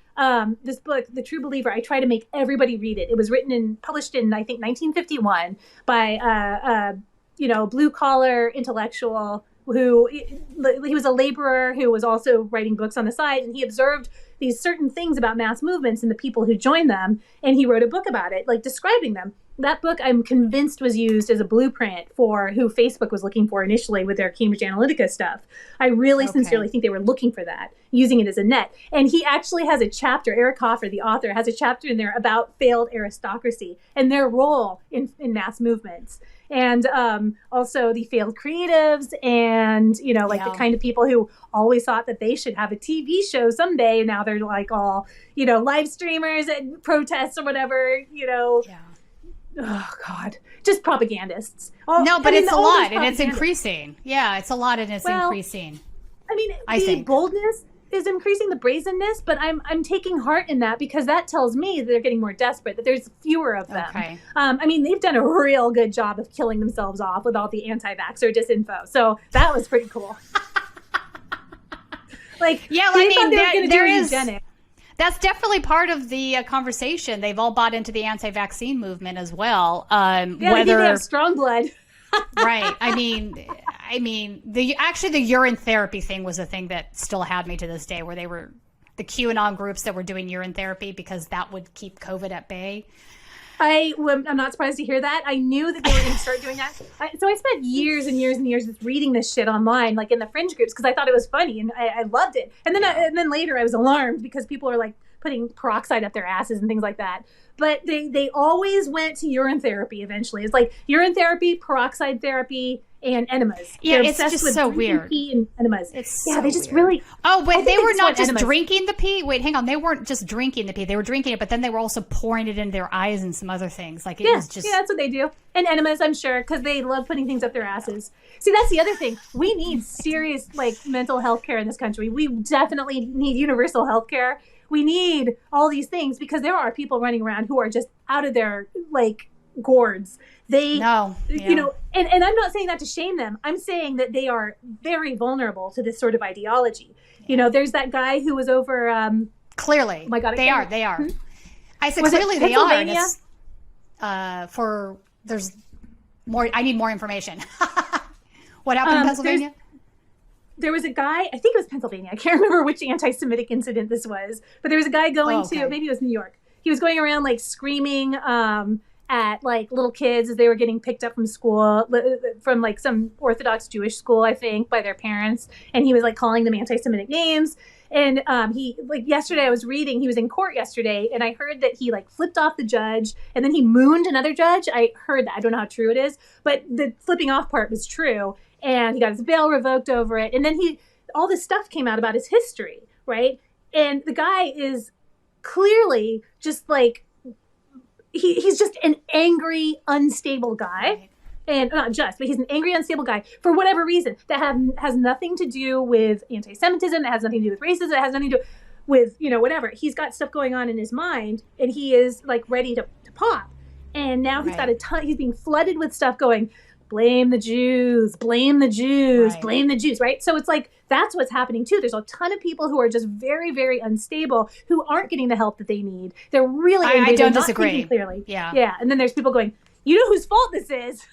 This book, The True Believer, I try to make everybody read it. It was published in, I think, 1951 by blue collar intellectual who he was a laborer who was also writing books on the side, and he observed these certain things about mass movements and the people who joined them, and he wrote a book about it, like describing them. That book, I'm convinced, was used as a blueprint for who Facebook was looking for initially with their Cambridge Analytica stuff. I really sincerely think they were looking for that, using it as a net. And he actually has a chapter, Eric Hoffer, the author, has a chapter in there about failed aristocracy and their role in mass movements. And also the failed creatives and, the kind of people who always thought that they should have a TV show someday. And now they're like all, live streamers and protests or whatever, Oh, God. Just propagandists. It's a lot, and it's increasing. Yeah, it's a lot, and it's increasing. I mean, the boldness is increasing, the brazenness, but I'm taking heart in that, because that tells me that they're getting more desperate, that there's fewer of them. Okay. They've done a real good job of killing themselves off with all the anti-vaxxer disinfo. So that was pretty cool. There is... eugenics. That's definitely part of the conversation. They've all bought into the anti-vaccine movement as well. They have strong blood. Right. The urine therapy thing was a thing that still had me to this day, where they were the QAnon groups that were doing urine therapy because that would keep COVID at bay. I'm not surprised to hear that. I knew that they were going to start doing that. So I spent years and years and years just reading this shit online, like in the fringe groups, because I thought it was funny and I loved it. And then later I was alarmed because people are like putting peroxide up their asses and things like that. But they always went to urine therapy eventually. It's like urine therapy, peroxide therapy, and enemas. Yeah, it's just so weird. Pee and enemas. They just really... Oh, but they were not just drinking the pee? Wait, hang on. They weren't just drinking the pee. They were drinking it, but then they were also pouring it in their eyes and some other things. Like, it was just... Yeah, that's what they do. And enemas, I'm sure, because they love putting things up their asses. See, that's the other thing. We need serious, mental health care in this country. We definitely need universal health care. We need all these things, because there are people running around who are just out of their, gourds. And I'm not saying that to shame them. I'm saying that they are very vulnerable to this sort of ideology. There's that guy who was over... Clearly. Oh my God. They are. Hmm? I said clearly they are. There's more... I need more information. What happened in Pennsylvania? There was a guy, I think it was Pennsylvania. I can't remember which anti-Semitic incident this was, but there was a guy going to, maybe it was New York. He was going around screaming at little kids as they were getting picked up from school, from some Orthodox Jewish school, I think, by their parents. And he was calling them anti-Semitic names. And he, yesterday I was reading, he was in court yesterday, and I heard that he flipped off the judge and then he mooned another judge. I heard that. I don't know how true it is, but the flipping off part was true. And he got his bail revoked over it. And then all this stuff came out about his history, right? And the guy is clearly just he's just an angry, unstable guy. Right. And not just, but he's an angry, unstable guy for whatever reason that has nothing to do with anti-Semitism, that has nothing to do with racism, that has nothing to do with, whatever. He's got stuff going on in his mind, and he is ready to pop. And now he's got he's being flooded with stuff going, blame the Jews, blame the Jews, blame the Jews, right? So it's that's what's happening too. There's a ton of people who are just very, very unstable, who aren't getting the help that they need. They're really angry. I don't disagree. Clearly. Yeah. Yeah. And then there's people going, you know whose fault this is?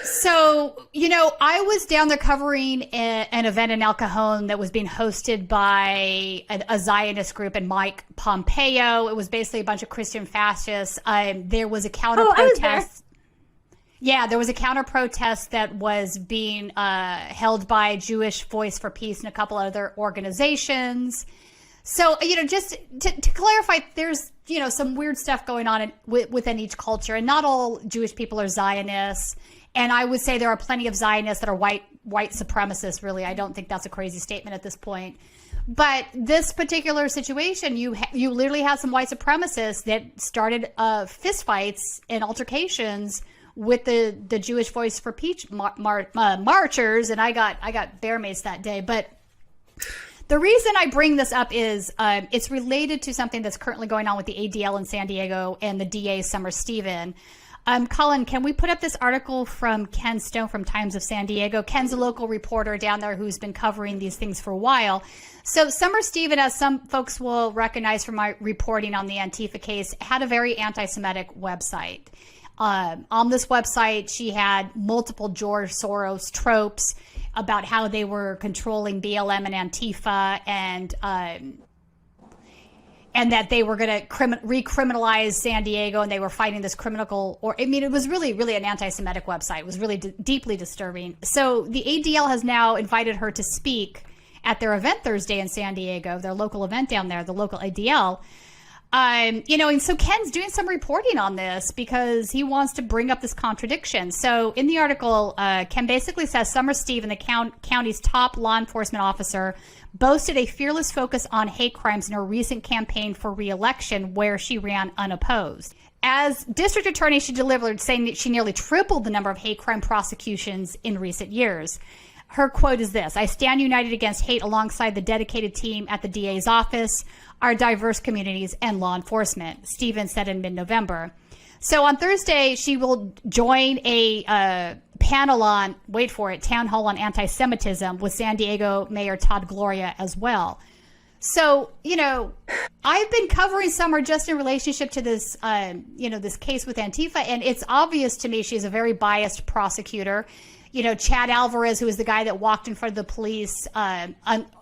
So, I was down there covering an event in El Cajon that was being hosted by a Zionist group and Mike Pompeo. It was basically a bunch of Christian fascists. There was a counter protest. Yeah, there was a counter protest that was being held by Jewish Voice for Peace and a couple other organizations. So, just to clarify, there's, some weird stuff going on within each culture, and not all Jewish people are Zionists. And I would say there are plenty of Zionists that are white supremacists, really. I don't think that's a crazy statement at this point. But this particular situation, you literally had some white supremacists that started fistfights and altercations with the Jewish Voice for Peace marchers, and I got bear maced that day. But the reason I bring this up is it's related to something that's currently going on with the ADL in San Diego and the DA Summer Stephen. Colin, can we put up this article from Ken Stone from Times of San Diego? Ken's a local reporter down there who's been covering these things for a while. So Summer Stephen, as some folks will recognize from my reporting on the Antifa case, had a very anti-Semitic website. On this website, she had multiple George Soros tropes about how they were controlling BLM and Antifa, and that they were going to recriminalize San Diego, and they were fighting this it was really, really an anti-Semitic website. It was really deeply disturbing. So the ADL has now invited her to speak at their event Thursday in San Diego, their local event down there, the local ADL. And so Ken's doing some reporting on this because he wants to bring up this contradiction. So in the article, Ken basically says Summer Stephen, the county's top law enforcement officer, boasted a fearless focus on hate crimes in her recent campaign for re-election, where she ran unopposed. As district attorney, she delivered, saying that she nearly tripled the number of hate crime prosecutions in recent years. Her quote is this: "I stand united against hate alongside the dedicated team at the DA's office, our diverse communities, and law enforcement," Stevens said in mid-November. So on Thursday, she will join a panel on, wait for it, town hall on anti-Semitism with San Diego Mayor Todd Gloria as well. So, I've been covering Summer just in relationship to this, this case with Antifa, and it's obvious to me she's a very biased prosecutor. Chad Alvarez, who is the guy that walked in front of the police,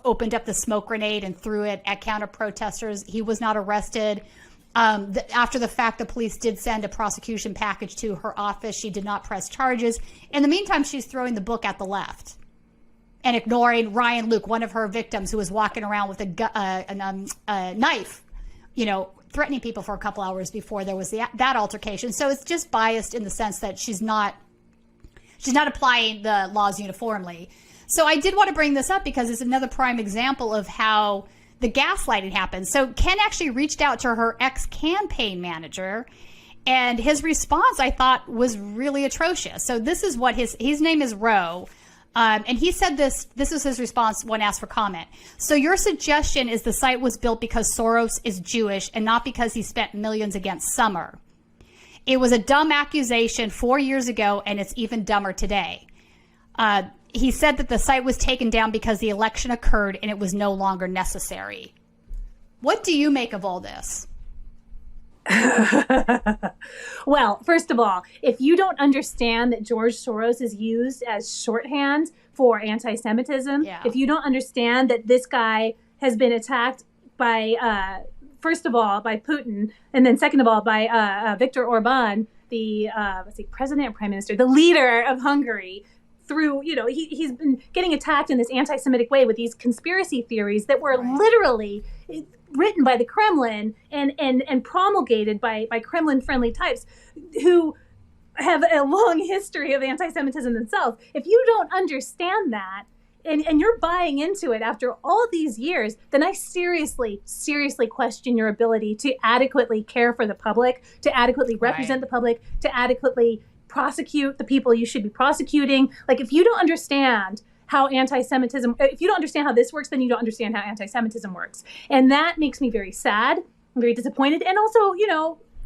opened up the smoke grenade and threw it at counter protesters. He was not arrested. After the fact, the police did send a prosecution package to her office. She did not press charges. In the meantime, she's throwing the book at the left and ignoring Ryan Luke, one of her victims, who was walking around with a knife, threatening people for a couple hours before there was that altercation. So it's just biased in the sense that she's not applying the laws uniformly. So I did want to bring this up because it's another prime example of how the gaslighting happens. So Ken actually reached out to her ex-campaign manager, and his response, I thought, was really atrocious. So this is what his name is Roe, and he said this is his response when asked for comment. "So your suggestion is the site was built because Soros is Jewish and not because he spent millions against Summer. It was a dumb accusation 4 years ago, and it's even dumber today." He said that the site was taken down because the election occurred and it was no longer necessary. What do you make of all this? Well, first of all, if you don't understand that George Soros is used as shorthand for anti-Semitism, if you don't understand that this guy has been attacked by, first of all, by Putin, and then second of all, by Viktor Orban, the president or prime minister, the leader of Hungary, through, he's been getting attacked in this anti-Semitic way with these conspiracy theories that were literally written by the Kremlin and promulgated by Kremlin-friendly types who have a long history of anti-Semitism themselves. If you don't understand that, and you're buying into it after all these years, then I seriously question your ability to adequately care for the public, to adequately represent the public, to adequately prosecute the people you should be prosecuting. Like, if you don't understand how anti-Semitism, if you don't understand how this works, then you don't understand how anti-Semitism works. And that makes me very sad, I'm very disappointed, and also,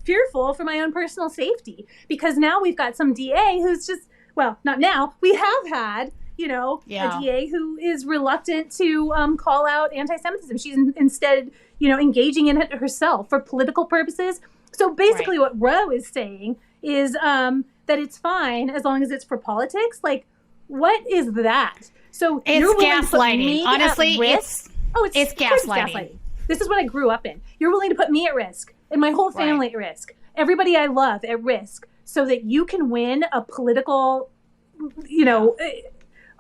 fearful for my own personal safety, because now we've got some DA who's just, well, not now, we have had, a DA who is reluctant to call out anti-Semitism. She's instead, engaging in it herself for political purposes, So basically what Roe is saying is that it's fine as long as it's for politics. Like, what is that? So it's gaslighting. Honestly, it's gaslighting. This is what I grew up in. You're willing to put me at risk and my whole family at risk. Everybody I love at risk so that you can win a political,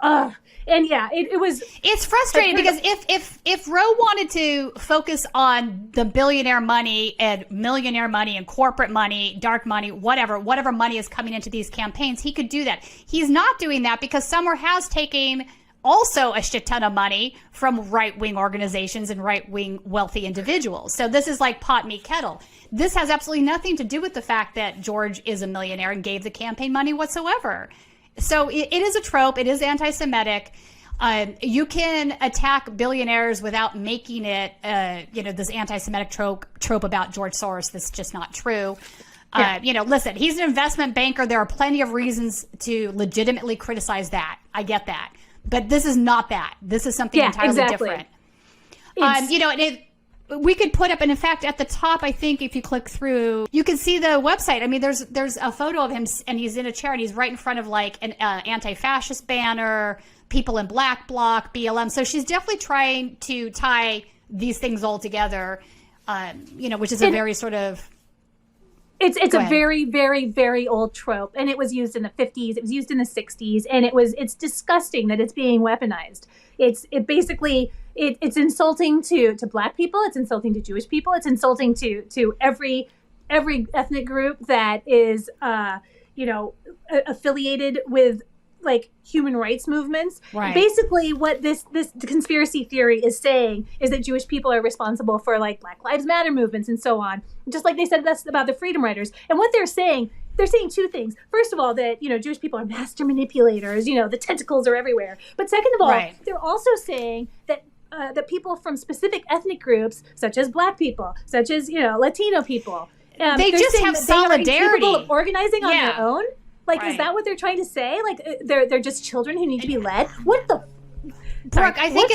and yeah, it was. It's frustrating because if Roe wanted to focus on the billionaire money and millionaire money and corporate money, dark money, whatever money is coming into these campaigns, he could do that. He's not doing that because Summer has taken also a shit ton of money from right-wing organizations and right-wing wealthy individuals. So this is like pot, meat, kettle. This has absolutely nothing to do with the fact that George is a millionaire and gave the campaign money whatsoever. So it is a trope. It is anti-Semitic. You can attack billionaires without making it, this anti-Semitic trope about George Soros. That's just not true. Listen, he's an investment banker. There are plenty of reasons to legitimately criticize that. I get that. But this is not that. This is something entirely different. We could put up, and in fact, at the top, I think if you click through, you can see the website. I mean, there's a photo of him, and he's in a chair, and he's right in front of like an anti-fascist banner, people in Black Bloc, BLM. So she's definitely trying to tie these things all together, which is a very sort of. It's a very, very, very old trope, and it was used in the 50s. It was used in the 60s, and it's disgusting that it's being weaponized. It's insulting to Black people. It's insulting to Jewish people. It's insulting to every ethnic group that is affiliated with like human rights movements. Right. Basically, what this conspiracy theory is saying is that Jewish people are responsible for like Black Lives Matter movements and so on. Just like they said that's about the Freedom Riders. And what they're saying two things. First of all, that Jewish people are master manipulators. The tentacles are everywhere. But second of all, they're also saying that people from specific ethnic groups, such as Black people, such as Latino people, they just have solidarity. They are incapable of organizing on their own. Like, is that what they're trying to say? Like, they're just children who need to be led? What the? Brooke, I think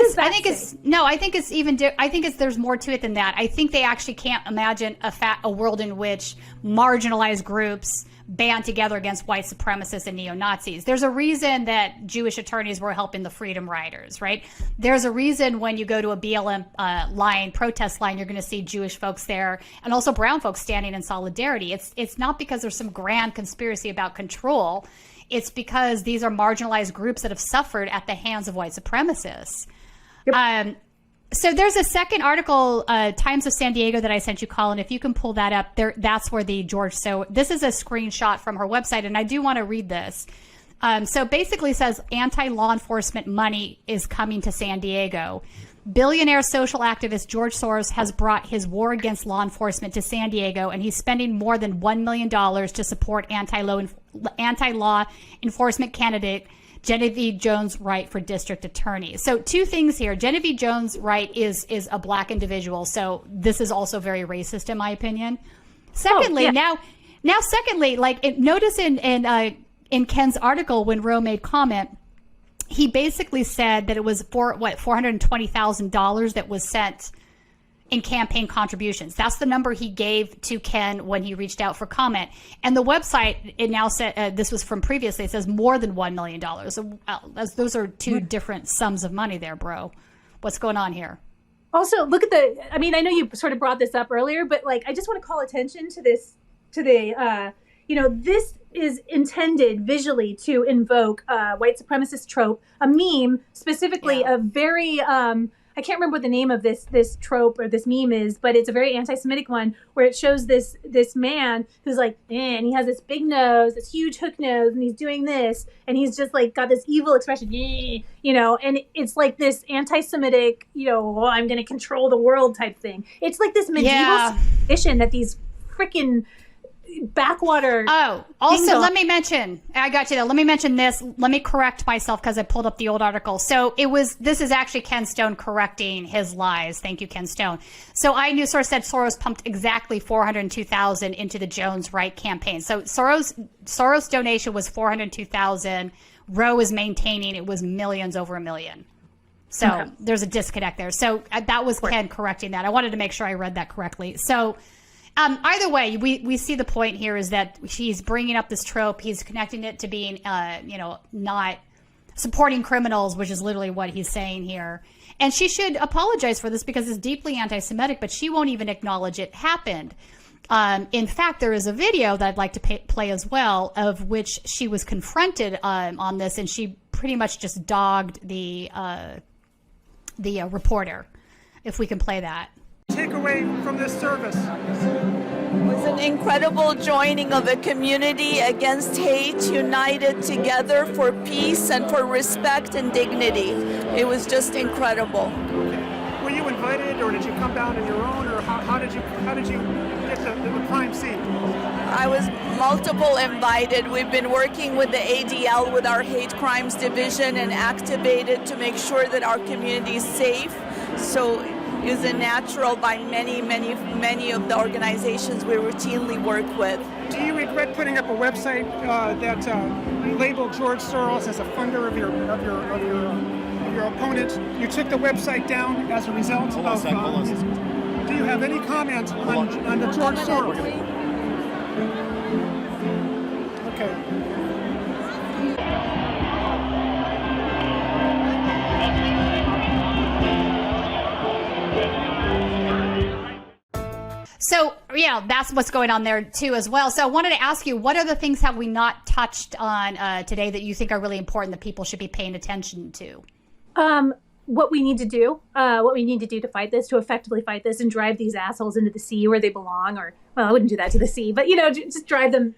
there's more to it than that. I think they actually can't imagine a world in which marginalized groups band together against white supremacists and neo-Nazis. There's a reason that Jewish attorneys were helping the Freedom Riders, right? There's a reason when you go to a BLM protest line, you're going to see Jewish folks there and also brown folks standing in solidarity. It's not because there's some grand conspiracy about control. It's because these are marginalized groups that have suffered at the hands of white supremacists. Yep. So there's a second article, Times of San Diego, that I sent you, Colin. If you can pull that up, that's where the George. So this is a screenshot from her website, and I do want to read this. So basically, it says anti-law enforcement money is coming to San Diego. Billionaire social activist George Soros has brought his war against law enforcement to San Diego, and he's spending more than $1 million to support anti-law enforcement candidate Genevieve Jones-Wright for district attorney. So two things here. Genevieve Jones-Wright is a Black individual, so this is also very racist in my opinion. Secondly, notice in Ken's article when Roe made comment, he basically said that it was $420,000 that was sent in campaign contributions. That's the number he gave to Ken when he reached out for comment. And the website, it now said, this was from previously, it says more than $1 million. So those are two different sums of money there, bro. What's going on here? Also, look at I know you sort of brought this up earlier, but like, I just want to call attention to this, this is intended visually to invoke white supremacist trope, a meme, specifically a very, I can't remember what the name of this trope or this meme is, but it's a very anti-Semitic one where it shows this man who's like, and he has this big nose, this huge hook nose, and he's doing this, and he's just like got this evil expression, and it's like this anti-Semitic, I'm going to control the world type thing. It's like this medieval tradition that these freaking backwater. Oh, also let me mention, I got you there. Let me mention this. Let me correct myself because I pulled up the old article. So this is actually Ken Stone correcting his lies. Thank you, Ken Stone. So iNewsSource said Soros pumped exactly $402,000 into the Jones-Wright campaign. So Soros donation was $402,000. Roe is maintaining it was millions over $1 million. So there's a disconnect there. So that was Ken correcting that. I wanted to make sure I read that correctly. So Either way, we see the point here is that she's bringing up this trope. He's connecting it to being, not supporting criminals, which is literally what he's saying here. And she should apologize for this because it's deeply anti-Semitic, but she won't even acknowledge it happened. In fact, there is a video that I'd like to play as well, of which she was confronted on this, and she pretty much just dogged the reporter. If we can play that. Takeaway from this service. It was an incredible joining of a community against hate, united together for peace and for respect and dignity. It was just incredible. Were you invited, or did you come down on your own, or how did you get to the crime scene? I was multiple invited. We've been working with the ADL, with our hate crimes division, and activated to make sure that our community is safe. So it was a natural by many of the organizations we routinely work with. Do you regret putting up a website that labeled George Soros as a funder of your opponent? You took the website down as a result of. Do you have any comment on the George Soros? Okay. So, yeah, that's what's going on there, too, as well. So I wanted to ask you, what other things have we not touched on today that you think are really important that people should be paying attention to? What we need to do to fight this, to effectively fight this and drive these assholes into the sea where they belong, or, well, I wouldn't do that to the sea, but, just drive them,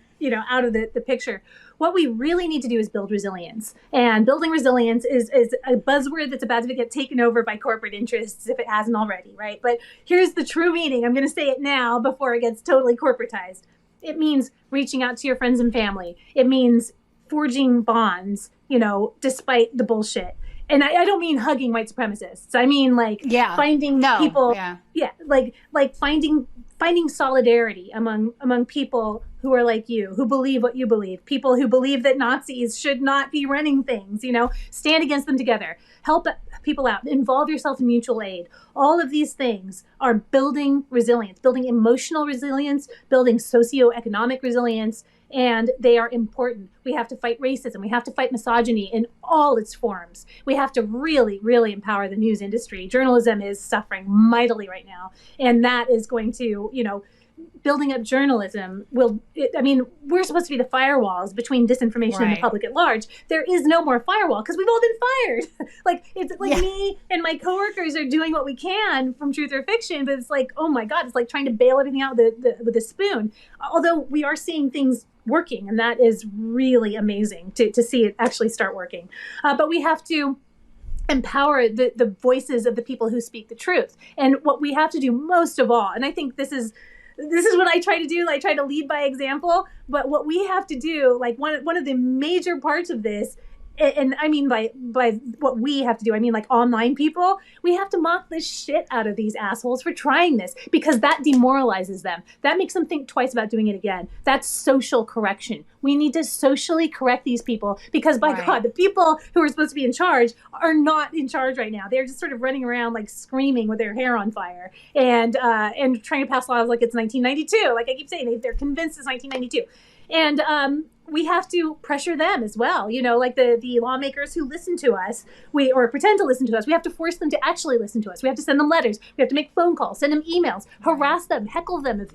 out of the picture. What we really need to do is build resilience. And building resilience is a buzzword that's about to get taken over by corporate interests if it hasn't already, right? But here's the true meaning. I'm going to say it now before it gets totally corporatized. It means reaching out to your friends and family. It means forging bonds, despite the bullshit. And I don't mean hugging white supremacists. I mean finding people, finding solidarity among people who are like you, who believe what you believe, people who believe that Nazis should not be running things, stand against them together, help people out, involve yourself in mutual aid. All of these things are building resilience, building emotional resilience, building socioeconomic resilience, and they are important. We have to fight racism. We have to fight misogyny in all its forms. We have to really, really empower the news industry. Journalism is suffering mightily right now, and that is going to, building up journalism we're supposed to be the firewalls between disinformation and the public at large. There is no more firewall because we've all been fired. Me and my coworkers are doing what we can from Truth or Fiction, but it's like, oh my God, it's like trying to bail everything out with a spoon. Although we are seeing things working, and that is really amazing to see it actually start working. But we have to empower the voices of the people who speak the truth. And what we have to do most of all, and I think this is what I try to do. I try to lead by example. But what we have to do, one of the major parts of this, and I mean by what we have to do, I mean online people, we have to mock the shit out of these assholes for trying this, because that demoralizes them. That makes them think twice about doing it again. That's social correction. We need to socially correct these people, because God, the people who are supposed to be in charge are not in charge right now. They're just sort of running around screaming with their hair on fire and trying to pass laws like it's 1992. Like I keep saying, they're convinced it's 1992. And we have to pressure them as well. The lawmakers who listen to us, or pretend to listen to us, we have to force them to actually listen to us. We have to send them letters. We have to make phone calls, send them emails, harass them, heckle them.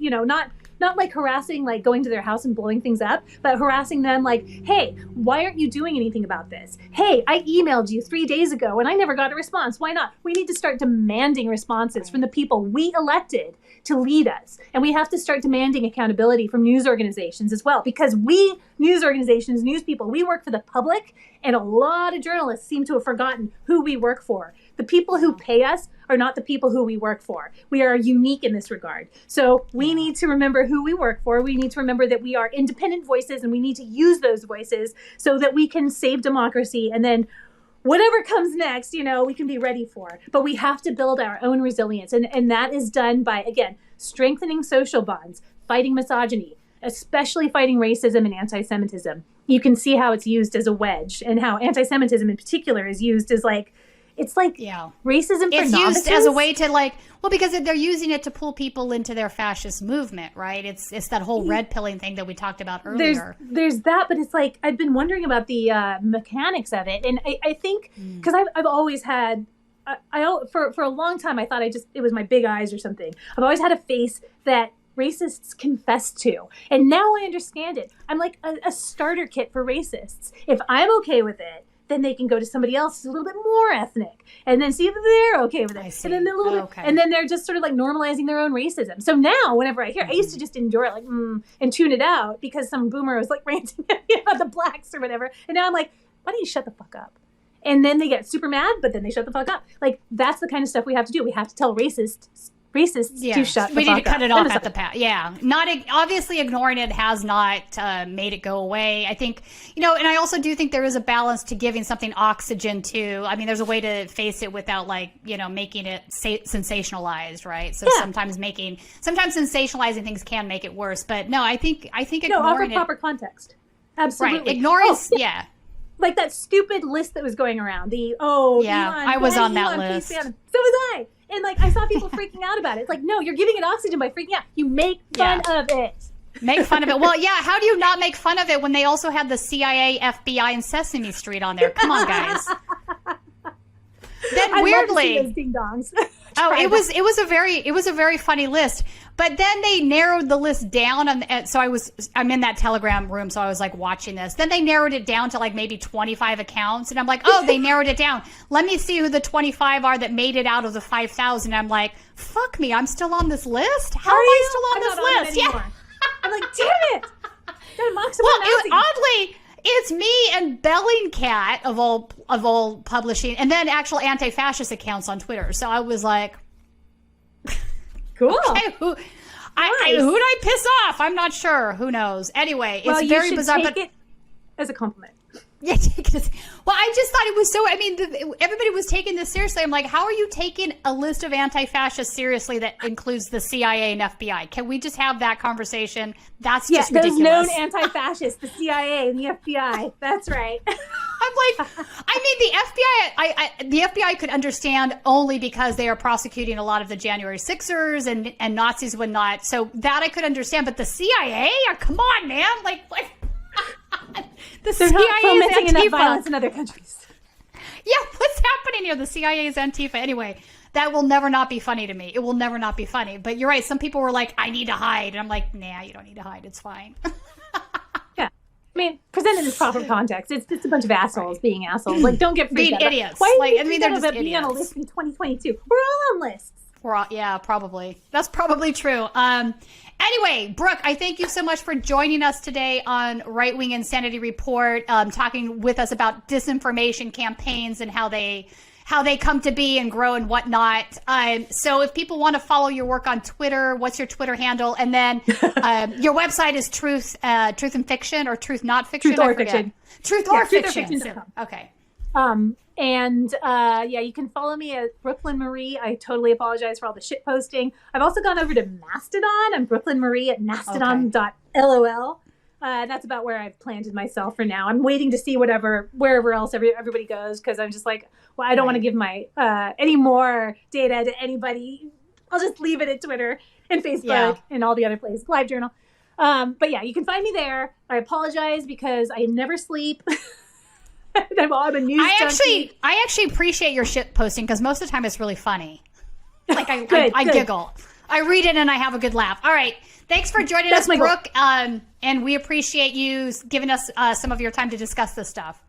Not harassing, going to their house and blowing things up, but harassing them hey, why aren't you doing anything about this? Hey, I emailed you 3 days ago and I never got a response. Why not? We need to start demanding responses from the people we elected to lead us. And we have to start demanding accountability from news organizations as well, because we, news organizations, news people, we work for the public, and a lot of journalists seem to have forgotten who we work for. The people who pay us are not the people who we work for. We are unique in this regard. So we need to remember who we work for. We need to remember that we are independent voices, and we need to use those voices so that we can save democracy. And then whatever comes next, we can be ready for. But we have to build our own resilience. And that is done by, again, strengthening social bonds, fighting misogyny, especially fighting racism and anti-Semitism. You can see how it's used as a wedge, and how anti-Semitism in particular is used as It's like racism for it's novices. used as a way to like, well, because they're using it to pull people into their fascist movement, right? It's that whole red pilling thing that we talked about earlier. There's that, but it's like I've been wondering about the mechanics of it, and I think because I've always had. For a long time, I thought it was my big eyes or something. I've always had a face that racists confess to. And now I understand it. I'm like a starter kit for racists. If I'm okay with it, then they can go to somebody else who's a little bit more ethnic and then see if they're okay with it. And then they're and then they're just sort of like normalizing their own racism. So now whenever I hear, I used to just endure it like, and tune it out because some boomer was like ranting at me about the blacks or whatever. And now I'm like, why don't you shut the fuck up? And then they get super mad, but then they shut the fuck up. Like, that's the kind of stuff we have to do. We have to tell racists to shut the fuck up. We need to cut it off at the pass. Yeah. Obviously ignoring it has not made it go away. I think, and I also do think there is a balance to giving something oxygen to. I mean, there's a way to face it without making it sensationalized, right? So sometimes sensationalizing things can make it worse. But no, I think ignoring offer proper context. Absolutely. Right. Ignoring, like that stupid list that was going around. Elon, I was on that list. So was I. And like I saw people freaking out about it. It's like, no, you're giving it oxygen by freaking out. You make fun of it. Make fun of it. Well, how do you not make fun of it when they also had the CIA, FBI, and Sesame Street on there? Come on, guys. Then weirdly, those ding dongs. it was a very funny list. But then they narrowed the list down, I'm in that Telegram room, so I was like watching this. Then they narrowed it down to like maybe 25 accounts, and I'm like, oh, they narrowed it down. Let me see who the 25 are that made it out of the 5,000. I'm like, fuck me, I'm still on this list. How am I still on this list? I'm like, damn it. Oddly, it's me and Bellingcat of all publishing, and then actual anti-fascist accounts on Twitter. So I was like, cool. Okay, who did I piss off? I'm not sure. Who knows? Anyway, it's very bizarre. Take it as a compliment. Yeah, take it. Well, I just thought it was so. I mean, everybody was taking this seriously. I'm like, how are you taking a list of anti-fascists seriously that includes the CIA and FBI? Can we just have that conversation? That's just ridiculous. Those known anti-fascists, the CIA and the FBI. That's right. I'm like, I mean, the FBI could understand only because they are prosecuting a lot of the January 6ers and Nazis and whatnot. So that I could understand, but the CIA? Come on, man! Like. The They're CIA not fomenting is enough violence in other countries. Yeah, what's happening here? The CIA is Antifa. Anyway, that will never not be funny to me. It will never not be funny. But you're right. Some people were like, I need to hide. And I'm like, nah, you don't need to hide. It's fine. Yeah. I mean, presented in this proper context. It's a bunch of assholes being assholes. Like, don't get freaked out. Being idiots. Why are you they're just being on a list in 2022? We're all on lists. Yeah, probably. That's probably true. Anyway, Brooke, I thank you so much for joining us today on Right Wing Insanity Report, talking with us about disinformation campaigns and how they come to be and grow and whatnot. So if people want to follow your work on Twitter, what's your Twitter handle? And then your website is Truth and Fiction or Truth Not Fiction? Truth or Fiction. Truth or Fiction. Okay. You can follow me at Brooklyn Marie. I totally apologize for all the shit posting. I've also gone over to Mastodon. I'm Brooklyn Marie at mastodon.lol. That's about where I've planted myself for now. I'm waiting to see wherever else everybody goes, because I'm just like, well, I don't want to give my any more data to anybody. I'll just leave it at Twitter and Facebook and all the other places. LiveJournal. But yeah, you can find me there. I apologize because I never sleep. I'm a news junkie. I actually appreciate your shit posting because most of the time it's really funny. Like I giggle. I read it and I have a good laugh. All right. Thanks for joining us, Brooke. And we appreciate you giving us some of your time to discuss this stuff.